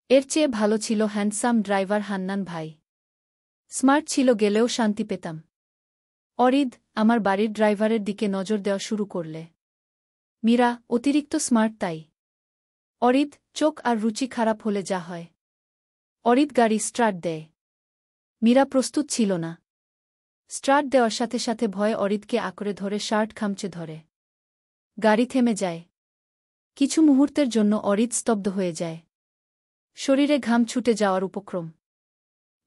এর চেয়ে ভালো ছিল হ্যান্ডসাম ড্রাইভার হান্নান ভাই। স্মার্ট ছিল, গেলেও শান্তি পেতাম। অরিদ, আমার বাড়ির ড্রাইভারের দিকে নজর দেওয়া শুরু করলে। মীরা, অতিরিক্ত স্মার্ট তাই। অরিদ, চোখ আর রুচি খারাপ হলে যা হয়। অরিদ গাড়ি স্টার্ট দেয়। মীরা প্রস্তুত ছিল না। স্টার্ট দেওয়ার সাথে সাথে ভয়ে অরিদকে আঁকড়ে ধরে শার্ট খামচে ধরে। গাড়ি থেমে যায়। কিছু মুহূর্তের জন্য অরিদ স্তব্ধ হয়ে যায়। শরীরে ঘাম ছুটে যাওয়ার উপক্রম।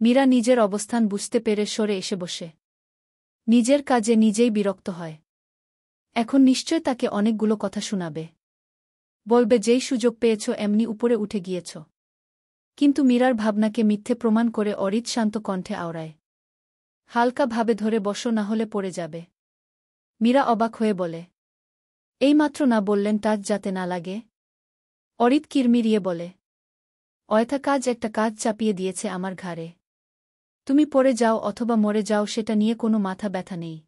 মীরা নিজের অবস্থান বুঝতে পেরে সরে এসে বসে। নিজের কাজে নিজেই বিরক্ত হয়। এখন নিশ্চয় তাকে অনেকগুলো কথা শোনাবে। বলবে যেই সুযোগ পেয়েছ এমনি উপরে উঠে গিয়েছ। কিন্তু মীরার ভাবনাকে মিথ্যে প্রমাণ করে অরিদ শান্ত কণ্ঠে আওড়ায়, হালকা ভাবে ধরে বসো, না হলে পড়ে যাবে। মীরা অবাক হয়ে বলে, এইমাত্র না বললেন টাচ যাতে না লাগে? অরিদ কিরমিরিয়ে বলে, অয়থা কাজ একটা কাজ চাপিয়ে দিয়েছে আমার ঘাড়ে। তুমি পড়ে যাও অথবা মরে যাও সেটা নিয়ে কোনো মাথা ব্যথা নেই।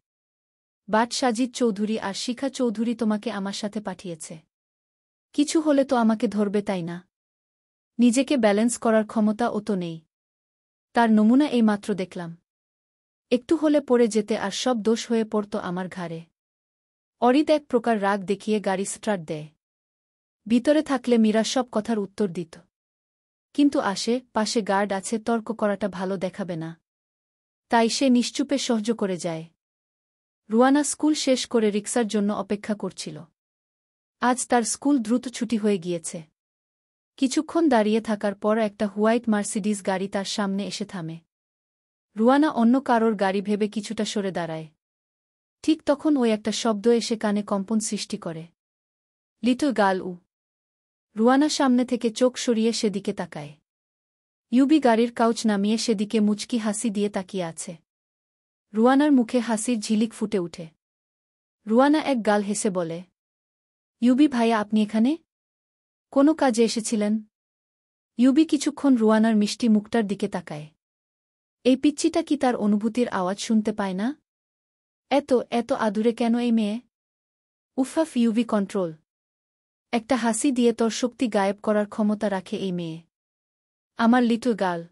বাট সাজিদ চৌধুরী আর শিখা চৌধুরী তোমাকে আমার সাথে পাঠিয়েছে। কিছু হলে তো আমাকে ধরবে, তাই না? নিজেকে ব্যালেন্স করার ক্ষমতা ও তো নেই। তার নমুনা এই মাত্র দেখলাম। একটু হলে পড়ে যেতে আর সব দোষ হয়ে পড়ত আমার ঘাড়ে। অরিদ এক প্রকার রাগ দেখিয়ে গাড়ি স্টার্ট দেয়। ভিতরে থাকলে মীরা সব কথার উত্তর দিত। কিন্তু পাশে গার্ড আছে, তর্ক করাটা ভালো দেখাবে না। তাই সে নিশ্চুপে সহ্য করে যায়। রুয়ানা স্কুল শেষ করে রিক্সার জন্য অপেক্ষা করছিল। আজ তার স্কুল দ্রুত ছুটি হয়ে গিয়েছে। কিছুক্ষণ দাঁড়িয়ে থাকার পর একটা হোয়াইট মার্সিডিজ গাড়ি তার সামনে এসে থামে। রুয়ানা অন্য কারোর গাড়ি ভেবে কিছুটা সরে দাঁড়ায়। ঠিক তখন ওই একটা শব্দ এসে কানে কম্পন সৃষ্টি করে, লিটল গার্ল উ। রুয়ানা সামনে থেকে চোখ সরিয়ে সেদিকে তাকায়। ইউবি গাড়ির কাউচ নামিয়ে সেদিকে মুচকি হাসি দিয়ে তাকিয়ে আছে। রুয়ানার মুখে হাসির ঝিলিক ফুটে উঠে। রুয়ানা এক গাল হেসে বলে, ইউবি ভাইয়া, আপনি এখানে? কোনো কাজে এসেছিলেন? ইউবি কিছুক্ষণ রুয়ানার মিষ্টি মুখটার দিকে তাকায়। এই পিচ্চিটা কি তার অনুভূতির আওয়াজ শুনতে পায় না? এত আদুরে কেন এই মেয়ে? উফাফ, ইউবি কন্ট্রোল। একটা হাসি দিয়ে তোর শক্তি গায়েব করার ক্ষমতা রাখে এই মেয়ে। আমার লিটল গার্ল।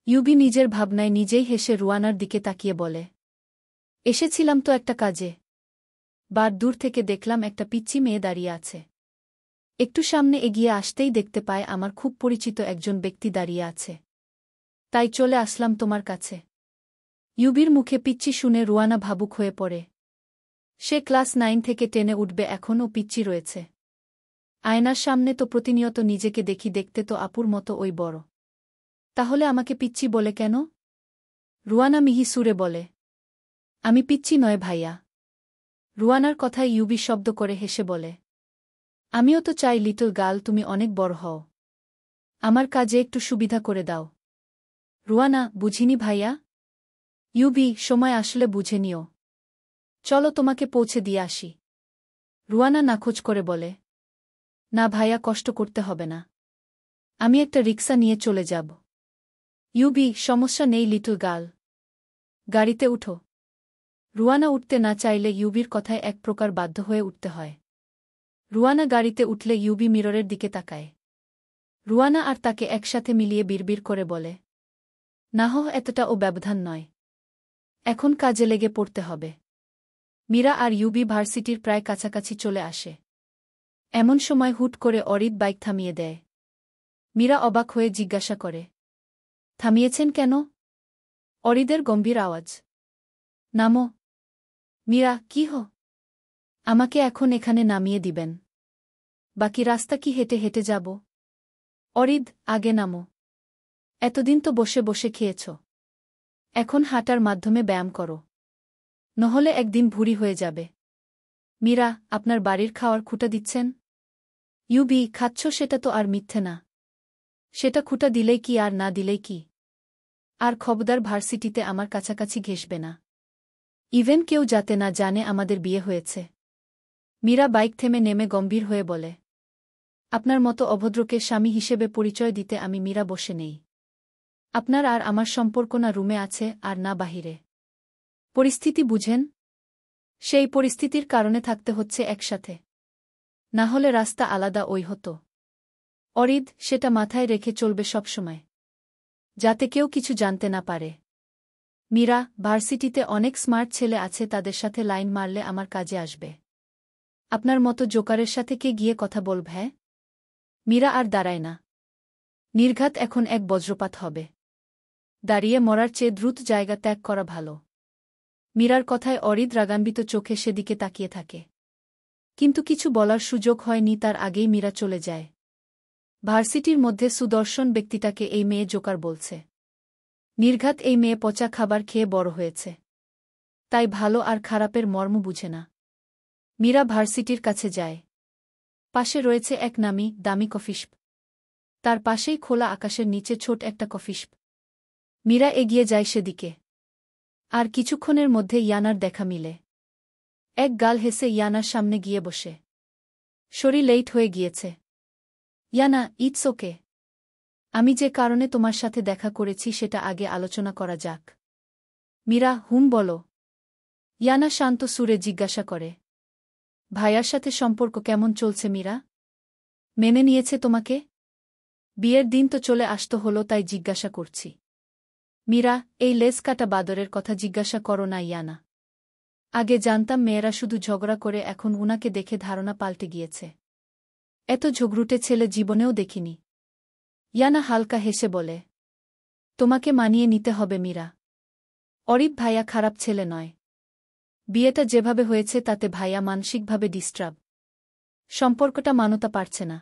ইউবি নিজের ভাবনায় নিজেই হেসে রুয়ানার দিকে তাকিয়ে বলে, এসেছিলাম তো একটা কাজে। বার দূর থেকে দেখলাম একটা পিচ্চি মেয়ে দাঁড়িয়ে আছে। একটু সামনে এগিয়ে আসতেই দেখতে পায় আমার খুব পরিচিত একজন ব্যক্তি দাঁড়িয়ে আছে। তাই চলে আসলাম তোমার কাছে। ইউবির মুখে পিচ্চি শুনে রুয়ানা ভাবুক হয়ে পড়ে। সে ক্লাস 9 থেকে 10-এ উঠবে, এখনও পিচ্চি রয়েছে। আয়নার সামনে তো প্রতিনিয়ত নিজেকে দেখি, দেখতে তো আপুর মতো ওই বড়। তাহলে আমাকে পিচ্চি বলে কেন? রুয়ানা মিহি সুরে বলে, আমি পিচ্চি নয় ভাইয়া। রুয়ানার কথায় ইউবি শব্দ করে হেসে বলে, আমিও তো চাই লিটল গার্ল তুমি অনেক বড় হও। আমার কাজে একটু সুবিধা করে দাও। রুয়ানা, বুঝিনি ভাইয়া। ইউবি, সময় আসলে বুঝে নিও। চলো তোমাকে পৌঁছে দিয়ে আসি। রুয়ানা নাখোঁজ করে বলে, না ভাইয়া, কষ্ট করতে হবে না। আমি একটা রিক্সা নিয়ে চলে যাব। ইউবি, সমস্যা নেই লিটল গার্ল। গাড়িতে উঠো। রুয়ানা উঠতে না চাইলে ইউবির কথায় এক প্রকার বাধ্য হয়ে উঠতে হয়। রুয়ানা গাড়িতে উঠলে ইউবি মিররের দিকে তাকায়। রুয়ানা আর তাকে একসাথে মিলিয়ে বিড়বিড় করে বলে, না হো, এতটা ও ব্যবধান নয়। এখন কাজে লেগে পড়তে হবে। মীরা আর ইউবি ভার্সিটির প্রায় কাছাকাছি চলে আসে। এমন সময় হুট করে অরিদ বাইক থামিয়ে দেয়। মীরা অবাক হয়ে জিজ্ঞাসা করে, থামিয়েছেন কেন? অরিদের গম্ভীর আওয়াজ, নামো। মীরা, কি হো? আমাকে এখন এখানে নামিয়ে দিবেন? বাকি রাস্তা কি হেঁটে হেঁটে যাব? অরিদ, আগে নামো। এতদিন তো বসে বসে খেয়েছ। এখন হাঁটার মাধ্যমে ব্যায়াম করো, নহলে একদিন ভুঁড়ি হয়ে যাবে। মীরা, আপনার বাড়ির খাওয়ার খুঁটা দিচ্ছেন? ইউবি, খাচ্ছ সেটা তো আর মিথ্যে না। সেটা খুঁটা দিলেই কি আর না দিলেই কি? আর খবরদার ভার্সিটিতে আমার কাছাকাছি ঘেঁষবে না। ইভেন কেউ যাতে না জানে আমাদের বিয়ে হয়েছে। মীরা বাইক থেমে নেমে গম্ভীর হয়ে বলে, আপনার মতো অভদ্রকে স্বামী হিসেবে পরিচয় দিতে আমি মীরা বসে নেই। আপনার আর আমার সম্পর্ক না রুমে আছে আর না বাহিরে। পরিস্থিতি বুঝেন? সেই পরিস্থিতির কারণে থাকতে হচ্ছে একসাথে। না হলে রাস্তা আলাদা ওই হতো। অরিদ, সেটা মাথায় রেখে চলবে সবসময়, যাতে কেউ কিছু জানতে না পারে। মীরা, ভার্সিটিতে অনেক স্মার্ট ছেলে আছে, তাদের সাথে লাইন মারলে আমার কাজে আসবে। আপনার মতো জোকারের সাথে কে গিয়ে কথা বলব? হ্যাঁ? মীরা আর দাঁড়ায় না। নির্ঘাত এখন এক বজ্রপাত হবে। দাঁড়িয়ে মরার চেয়ে দ্রুত জায়গা ত্যাগ করা ভালো। মীরার কথায় অরিদ রাগান্বিত চোখে সেদিকে তাকিয়ে থাকে। কিন্তু কিছু বলার সুযোগ হয়নি, তার আগেই মীরা চলে যায়। ভার্সিটির মধ্যে সুদর্শন ব্যক্তিটাকে এই মেয়ে জোকার বলছে। নির্ঘাত এই মেয়ে পচা খাবার খেয়ে বড় হয়েছে, তাই ভালো আর খারাপের মর্ম বুঝে না। মীরা ভার্সিটির কাছে যায়। পাশে রয়েছে এক নামি দামি কফিশপ। তার পাশেই খোলা আকাশের নিচে ছোট একটা কফিশপ। মীরা এগিয়ে যায় সেদিকে। আর কিছুক্ষণের মধ্যে ইয়ানার দেখা মিলে। এক গাল হেসে ইয়ানার সামনে গিয়ে বসে। শরীর লেট হয়ে গিয়েছে। Iyana, it's okay. আমি যে কারণে তোমার সাথে দেখা করেছি সেটা আগে আলোচনা করা যাক। মীরা, হুম বলো। ইয়ানা শান্ত সুরে জিজ্ঞাসা করে, ভাইয়ার সাথে সম্পর্ক কেমন চলছে মীরা? মেনে নিয়েছে তোমাকে? বিয়ের দিন তো চলে আসতে হলো, তাই জিজ্ঞাসা করছি। মীরা, এই লেজ কাটা বাদরের কথা জিজ্ঞাসা করো না ইয়ানা। আগে জানতাম মেয়েরা শুধু ঝগড়া করে, এখন উনাকে দেখে ধারণা পাল্টে গিয়েছে। এত ঝগড়ুটে ছেলে জীবনেও দেখিনি। ইয়ানা হালকা হেসে বলে, তোমাকে মানিয়ে নিতে হবে মীরা। অরিদ ভাইয়া খারাপ ছেলে নয়। বিয়েটা যেভাবে হয়েছে তাতে ভাইয়া মানসিকভাবে ডিস্টার্ব। সম্পর্কটা মানতে পারছে না।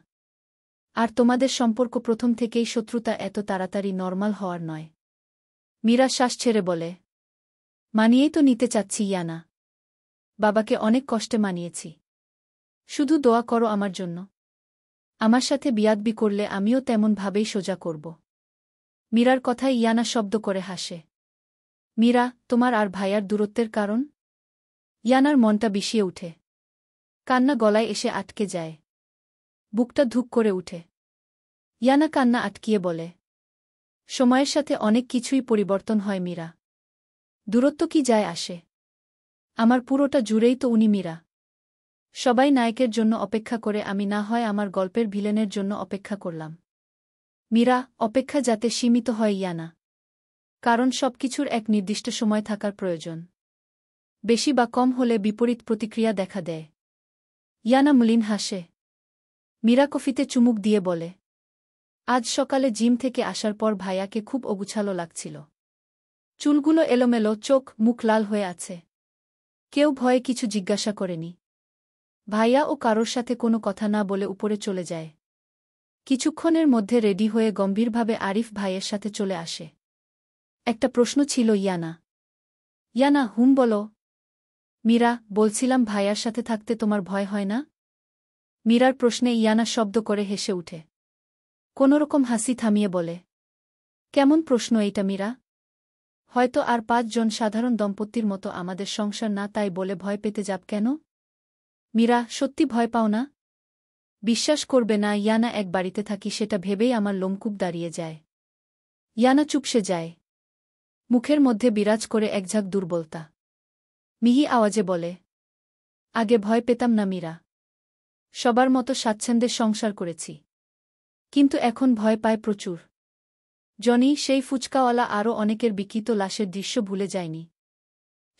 আর তোমাদের সম্পর্ক প্রথম থেকেই শত্রুতা, এত তাড়াতাড়ি নরমাল হওয়ার নয়। মীরা শ্বাস ছেড়ে বলে, মানিয়েই তো নিতে চাচ্ছি ইয়ানা। বাবাকে অনেক কষ্টে মানিয়েছি। শুধু দোয়া করো আমার জন্য। আমার সাথে বিয়াদবি করলে আমিও তেমনভাবেই সোজা করব। মীরার কথায় ইয়ানা শব্দ করে হাসে। মীরা, তোমার আর ভাইয়ার দূরত্বের কারণ? ইয়ানার মনটা বিষিয়ে উঠে। কান্না গলায় এসে আটকে যায়। বুকটা ধুক করে উঠে। ইয়ানা কান্না আটকিয়ে বলে, সময়ের সাথে অনেক কিছুই পরিবর্তন হয় মীরা। দূরত্ব কি যায় আসে? আমার পুরোটা জুড়েই তো উনি মীরা। সবাই নায়কের জন্য অপেক্ষা করে, আমি না হয় আমার গল্পের ভিলেনের জন্য অপেক্ষা করলাম। মীরা, অপেক্ষা যাতে সীমিত হয় ইয়ানা। কারণ সবকিছুর এক নির্দিষ্ট সময় থাকার প্রয়োজন। বেশি বা কম হলে বিপরীত প্রতিক্রিয়া দেখা দেয়। ইয়ানা মলিন হাসে। মীরা কফিতে চুমুক দিয়ে বলে, আজ সকালে জিম থেকে আসার পর ভাইয়াকে খুব অগুছালো লাগছিল। চুলগুলো এলোমেলো, চোখ মুখ লাল হয়ে আছে। কেউ ভয়ে কিছু জিজ্ঞাসা করেনি। ভাইয়া ও কারোর সাথে কোনো কথা না বলে উপরে চলে যায়। কিছুক্ষণের মধ্যে রেডি হয়ে গম্ভীরভাবে আরিফ ভাইয়ের সাথে চলে আসে। একটা প্রশ্ন ছিল ইয়ানা। ইয়ানা, হুম বলো। মীরা, বলছিলাম ভাইয়ার সাথে থাকতে তোমার ভয় হয় না? মীরার প্রশ্নে ইয়ানা শব্দ করে হেসে উঠে। কোনোরকম হাসি থামিয়ে বলে, কেমন প্রশ্ন এইটা মীরা? হয়তো আর 5 জন সাধারণ দম্পতির মতো আমাদের সংসার না, তাই বলে ভয় পেতে যাব কেন? মীরা, সত্যি ভয় পাও না? বিশ্বাস করবে না ইয়ানা এক বাড়িতে থাকি সেটা ভেবেই আমার লোমকূপ দাঁড়িয়ে যায়। ইয়ানা চুপসে যায়। মুখের মধ্যে বিরাজ করে একঝাঁক দুর্বলতা। মিহি আওয়াজে বলে, আগে ভয় পেতাম না মীরা। সবার মতো স্বাচ্ছন্দ্যে সংসার করেছি। কিন্তু এখন ভয় পায় প্রচুর। জনি, সেই ফুচকাওয়ালা আরও অনেকের বিকৃত লাশের দৃশ্য ভুলে যায়নি।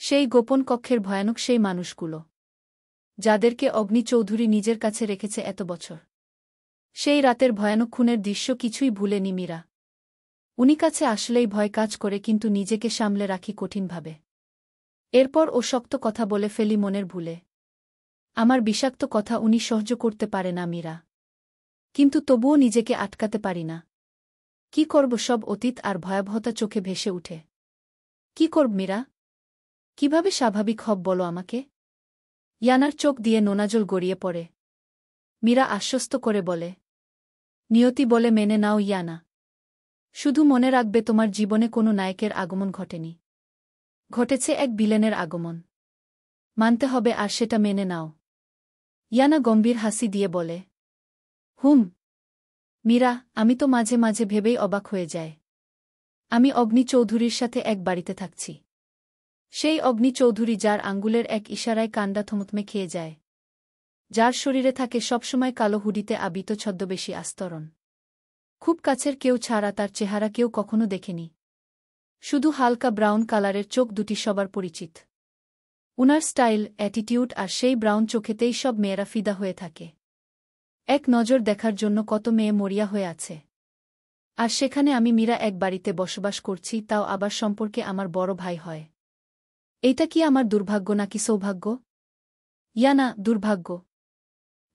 সেই গোপন কক্ষের ভয়ানক সেই মানুষগুলো, যাদেরকে অগ্নি চৌধুরী নিজের কাছে রেখেছে এত বছর। সেই রাতের ভয়ানক খুনের দৃশ্য কিছুই ভুলেনি মীরা। উনি কাছে আসলেই ভয় কাজ করে, কিন্তু নিজেকে সামলে রাখি কঠিনভাবে। এরপর ও শক্ত কথা বলে ফেলি মনের ভুলে। আমার বিষাক্ত কথা উনি সহ্য করতে পারে না মীরা। কিন্তু তবুও নিজেকে আটকাতে পারি না। কি করব, সব অতীত আর ভয়াবহতা চোখে ভেসে উঠে। কি করব মীরা? কিভাবে স্বাভাবিক হব বলো আমাকে? ইয়ানার চোখ দিয়ে নোনাজল গড়িয়ে পড়ে। মীরা আশ্বস্ত করে বলে, নিয়তি বলে মেনে নাও ইয়ানা। শুধু মনে রাখবে তোমার জীবনে কোনো নায়কের আগমন ঘটেনি। ঘটেছে এক ভিলেনের আগমন। মানতে হবে আর সেটা মেনে নাও। ইয়ানা গম্ভীর হাসি দিয়ে বলে, হুম। মীরা, আমি তো মাঝে মাঝে ভেবেই অবাক হয়ে যায়। আমি অগ্নি চৌধুরীর সাথে এক বাড়িতে থাকছি। সেই অগ্নি চৌধুরী যার আঙ্গুলের এক ইশারায় কাণ্ডা থমথমে খেয়ে যায়। যার শরীরে থাকে সবসময় কালো হুডিতে আবৃত ছদ্মবেশী আস্তরণ। খুব কাছের কেউ ছাড়া তার চেহারা কেউ কখনো দেখেনি। শুধু হালকা ব্রাউন কালারের চোখ দুটি সবার পরিচিত। উনার স্টাইল, অ্যাটিটিউড আর সেই ব্রাউন চোখেতেই সব মেয়েরা ফিদা হয়ে থাকে। এক নজর দেখার জন্য কত মেয়ে মরিয়া হয়ে আছে। আর সেখানে আমি মীরা এক বাড়িতে বসবাস করছি, তাও আবার সম্পর্কে আমার বড় ভাই হয়। এইটা কি আমার দুর্ভাগ্য নাকি সৌভাগ্য? ইয়ানা, দুর্ভাগ্য।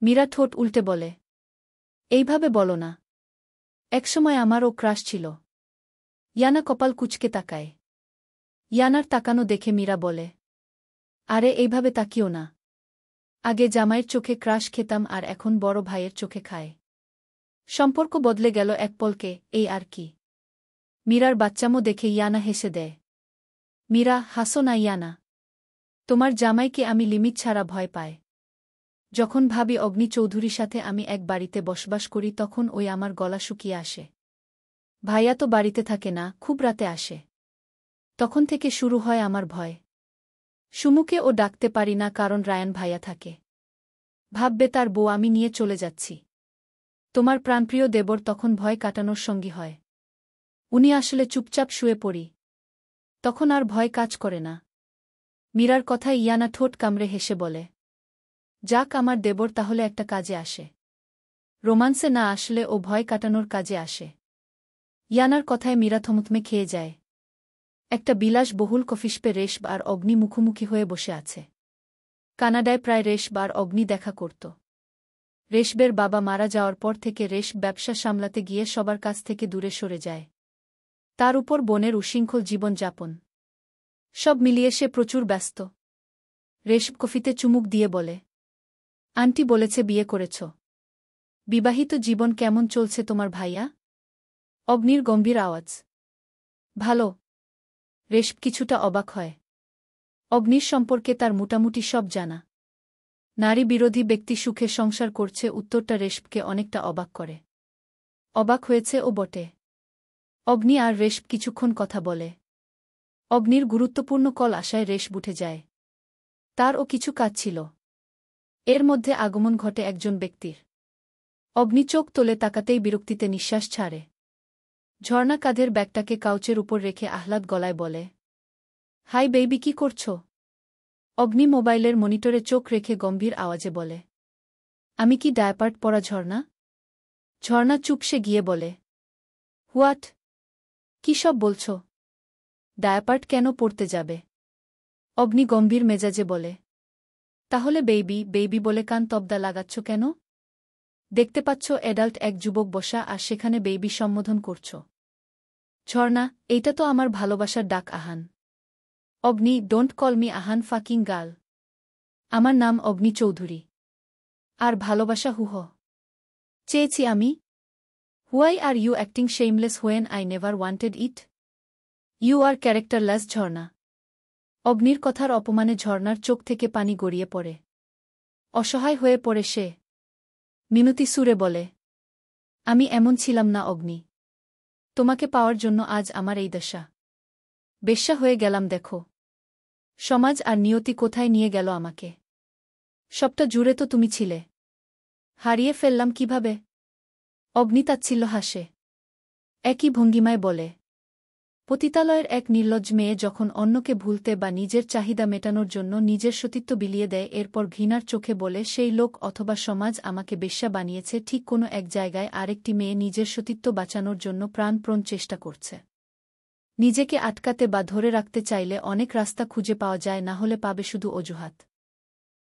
মীরা ঠোঁট উল্টে বলে, এইভাবে বলো না। একসময় আমারও ক্রাশ ছিল। ইয়ানা কপাল কুঁচকে তাকায়। ইয়ানার তাকানো দেখে মীরা বলে, আরে এইভাবে তাকিও না। আগে জামাইয়ের চোখে ক্রাশ খেতাম আর এখন বড় ভাইয়ের চোখে খায়। সম্পর্ক বদলে গেল এক পলকে, এই আর কি। মীরার বাচ্চামো দেখে ইয়ানা হেসে দেয়। মীরা, হাসো না ইয়ানা। তোমার জামাইকে আমি লিমিট ছাড়া ভয় পায়। যখন ভাবি অগ্নি চৌধুরীর সাথে আমি এক বাড়িতে বসবাস করি তখন ওই আমার গলা শুকিয়ে আসে। ভাইয়া তো বাড়িতে থাকে না, খুব রাতে আসে। তখন থেকে শুরু হয় আমার ভয়। সুমুকে ও ডাকতে পারি না কারণ রায়ান ভাইয়া থাকে। ভাববে তার বউ আমি নিয়ে চলে যাচ্ছি। তোমার প্রাণপ্রিয় দেবর তখন ভয় কাটানোর সঙ্গী হয়। উনি আসলে চুপচাপ শুয়ে পড়ি। তখন আর ভয় কাজ করে না। মীরার কথায় ইয়ানা ঠোঁট কামড়ে হেসে বলে, যাক, আমার দেবর তাহলে একটা কাজে আসে। রোমান্সে না আসলে ও ভয় কাটানোর কাজে আসে। ইয়ানার কথায় মীরা থমথমে খেয়ে যায়। একটা বিলাসবহুল কফিশপে রেশব আর অগ্নি মুখোমুখি হয়ে বসে আছে। কানাডায় প্রায় রেশব আর অগ্নি দেখা করত। রেশবের বাবা মারা যাওয়ার পর থেকে রেশব ব্যবসা সামলাতে গিয়ে সবার কাছ থেকে দূরে সরে যায়। তার উপর বোনের উশৃঙ্খল জীবনযাপন। সব মিলিয়ে সে প্রচুর ব্যস্ত। রেশব কফিতে চুমুক দিয়ে বলে, আন্টি বলেছে বিয়ে করেছ। বিবাহিত জীবন কেমন চলছে তোমার ভাইয়া? অগ্নির গম্ভীর আওয়াজ। ভালো। রেশব কিছুটা অবাক হয়। অগ্নির সম্পর্কে তার মোটামুটি সব জানা। নারী বিরোধী ব্যক্তি সুখে সংসার করছে, উত্তরটা রেশবকে অনেকটা অবাক করে। অবাক হয়েছে ও বটে। অগ্নি আর রেশব কিছুক্ষণ কথা বলে। অগ্নির গুরুত্বপূর্ণ কল আসায় রেশব উঠে যায়। তারও কিছু কাজ ছিল। এর মধ্যে আগমন ঘটে একজন ব্যক্তির। অগ্নি চোখ তোলে তাকাতেই বিরক্তিতে নিঃশ্বাস ছাড়ে। ঝর্ণা কাঁধের ব্যাগটাকে কাউচের উপর রেখে আহ্লাদ গলায় বলে, হাই বেবি, কি করছো? অগ্নি মোবাইলের মনিটরে চোখ রেখে গম্ভীর আওয়াজে বলে, আমি কি ডায়াপার্ট পরা ঝর্ণা? ঝর্ণা চুপসে গিয়ে বলে, হোয়াট? কি সব বলছ? ডায়াপার্ট কেন পড়তে যাবে? অগ্নি গম্ভীর মেজাজে বলে, তাহলে বেবি বেবি বলে কান তবদা লাগাচ্ছ কেন? দেখতে পাচ্ছ অ্যাডাল্ট এক যুবক বসা আর সেখানে বেবি সম্বোধন করছ। ঝর্ণা, এইটা তো আমার ভালোবাসার ডাক Ahan. Agni, don't call me Ahan fucking girl. আমার নাম অগ্নি চৌধুরী। আর ভালোবাসা হুহ চেয়েছি আমি? Why are you acting shameless when I never wanted it? You are characterless Jharna. অগ্নির কথার অপমানে ঝর্ণার চোখ থেকে পানি গড়িয়ে পড়ে। অসহায় হয়ে পড়ে সে। মিনতি সুরে বলে। আমি এমন ছিলাম না অগ্নি। তোমাকে পাওয়ার জন্য আজ আমার এই দশা। বেশ্যা হয়ে গেলাম দেখো। সমাজ আর নিয়তি কোথায় নিয়ে গেল আমাকে। সবটা জুড়ে তো তুমি ছিলে। হারিয়ে ফেললাম কিভাবে? অগ্নি তাচ্ছিল্য হাসে। একই ভঙ্গিমায় বলে। পতিতালয়ের এক নির্লজ্জ মেয়ে যখন অন্যকে ভুলতে বা নিজের চাহিদা মেটানোর জন্য নিজের সতীত্ব বিলিয়ে দেয়, এরপর ঘৃণার চোখে বলে সেই লোক অথবা সমাজ আমাকে বেশ্যা বানিয়েছে। ঠিক কোনো এক জায়গায় আরেকটি মেয়ে নিজের সতীত্ব বাঁচানোর জন্য প্রাণপ্রণ চেষ্টা করছে। নিজেকে আটকাতে বা ধরে রাখতে চাইলে অনেক রাস্তা খুঁজে পাওয়া যায়, না হলে পাবে শুধু অজুহাত।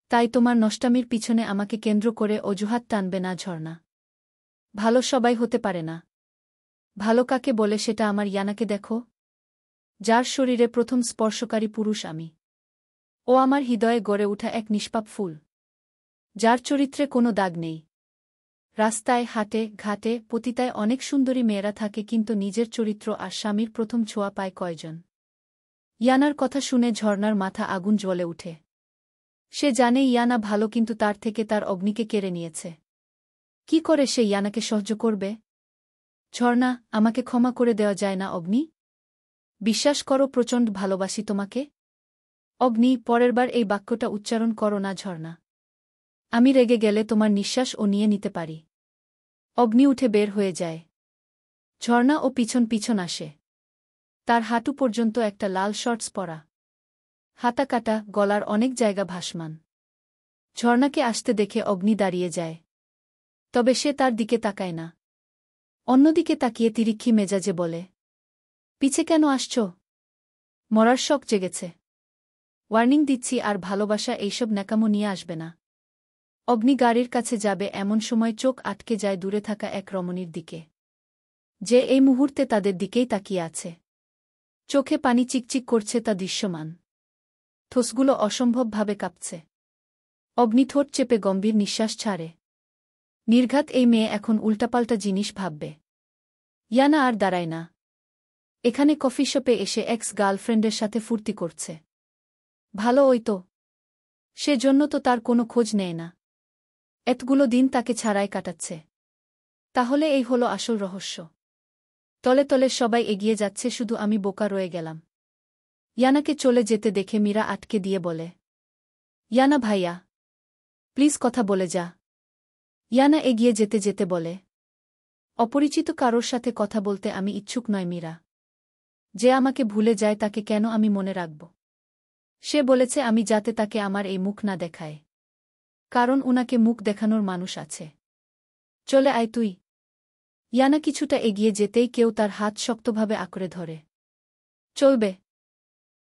তাই তোমার নষ্টামির পিছনে আমাকে কেন্দ্র করে অজুহাত টানবে না ঝর্ণা। ভালো সবাই হতে পারে না। ভালো কাকে বলে সেটা আমার ইয়ানাকে দেখো। যার শরীরে প্রথম স্পর্শকারী পুরুষ আমি। ও আমার হৃদয়ে গড়ে ওঠা এক নিষ্পাপ ফুল। যার চরিত্রে কোনো দাগ নেই। রাস্তায়, হাটে, ঘাটে, পতিতায় অনেক সুন্দরী মেয়েরা থাকে, কিন্তু নিজের চরিত্র আর স্বামীর প্রথম ছোঁয়া পায় কয়জন? ইয়ানার কথা শুনে ঝর্ণার মাথা আগুন জ্বলে উঠে। সে জানে ইয়ানা ভালো, কিন্তু তার থেকে তার অগ্নিকে কেড়ে নিয়েছে। কি করে সে ইয়ানাকে সহ্য করবে? ঝর্ণা, আমাকে ক্ষমা করে দেওয়া যায় না অগ্নি? বিশ্বাস করো, প্রচণ্ড ভালোবাসি তোমাকে। অগ্নি, পরেরবার এই বাক্যটা উচ্চারণ করো না ঝর্ণা। আমি রেগে গেলে তোমার নিঃশ্বাস ও নিয়ে নিতে পারি। অগ্নি উঠে বের হয়ে যায়। ঝর্ণা ও পিছন পিছন আসে। তার হাঁটু পর্যন্ত একটা লাল শর্টস পরা। হাতা কাটা, গলার অনেক জায়গা ভাসমান। ঝর্ণাকে আসতে দেখে অগ্নি দাঁড়িয়ে যায়। তবে সে তার দিকে তাকায় না। অন্যদিকে তাকিয়ে তিরিক্ষি মেজাজে বলে, পিছে কেন আসছ? মরার শখ জেগেছে। ওয়ার্নিং দিচ্ছি, আর ভালোবাসা এইসব ন্যাকামো নিয়ে আসবে না। অগ্নি গাড়ির কাছে যাবে এমন সময় চোখ আটকে যায় দূরে থাকা এক রমণীর দিকে, যে এই মুহূর্তে তাদের দিকেই তাকিয়ে আছে। চোখে পানি চিকচিক করছে, তা দৃশ্যমান। ঠোঁসগুলো অসম্ভবভাবে কাঁপছে। অগ্নি ঠোঁট চেপে গম্ভীর নিঃশ্বাস ছাড়ে। নির্ঘাত এই মেয়ে এখন উল্টাপাল্টা জিনিস ভাববে। ইয়ানা আর দাঁড়ায় না। এখানে কফি শপে এসে এক্স গার্লফ্রেন্ডের সাথে ফুর্তি করছে। ভালো ওই তো। সেজন্য তো তার কোনো খোঁজ নেয় না। এতগুলো দিন তাকে ছাড়াই কাটাচ্ছে। তাহলে এই হলো আসল রহস্য। তলে তলে সবাই এগিয়ে যাচ্ছে, শুধু আমি বোকা রয়ে গেলাম। ইয়ানাকে চলে যেতে দেখে মীরা আটকে দিয়ে বলে, ইয়ানা ভাইয়া, প্লিজ কথা বলে যা। ইয়ানা এগিয়ে যেতে যেতে বলে, অপরিচিত কারোর সাথে কথা বলতে আমি ইচ্ছুক নয় মীরা। যে আমাকে ভুলে যায় তাকে কেন আমি মনে রাখব? সে বলেছে আমি যাতে তাকে আমার এই মুখ না দেখায়। কারণ উনাকে মুখ দেখানোর মানুষ আছে। চলে আয় তুই। ইয়ানা কিছুটা এগিয়ে যেতেই কেউ তার হাত শক্তভাবে আঁকড়ে ধরে। চলবে।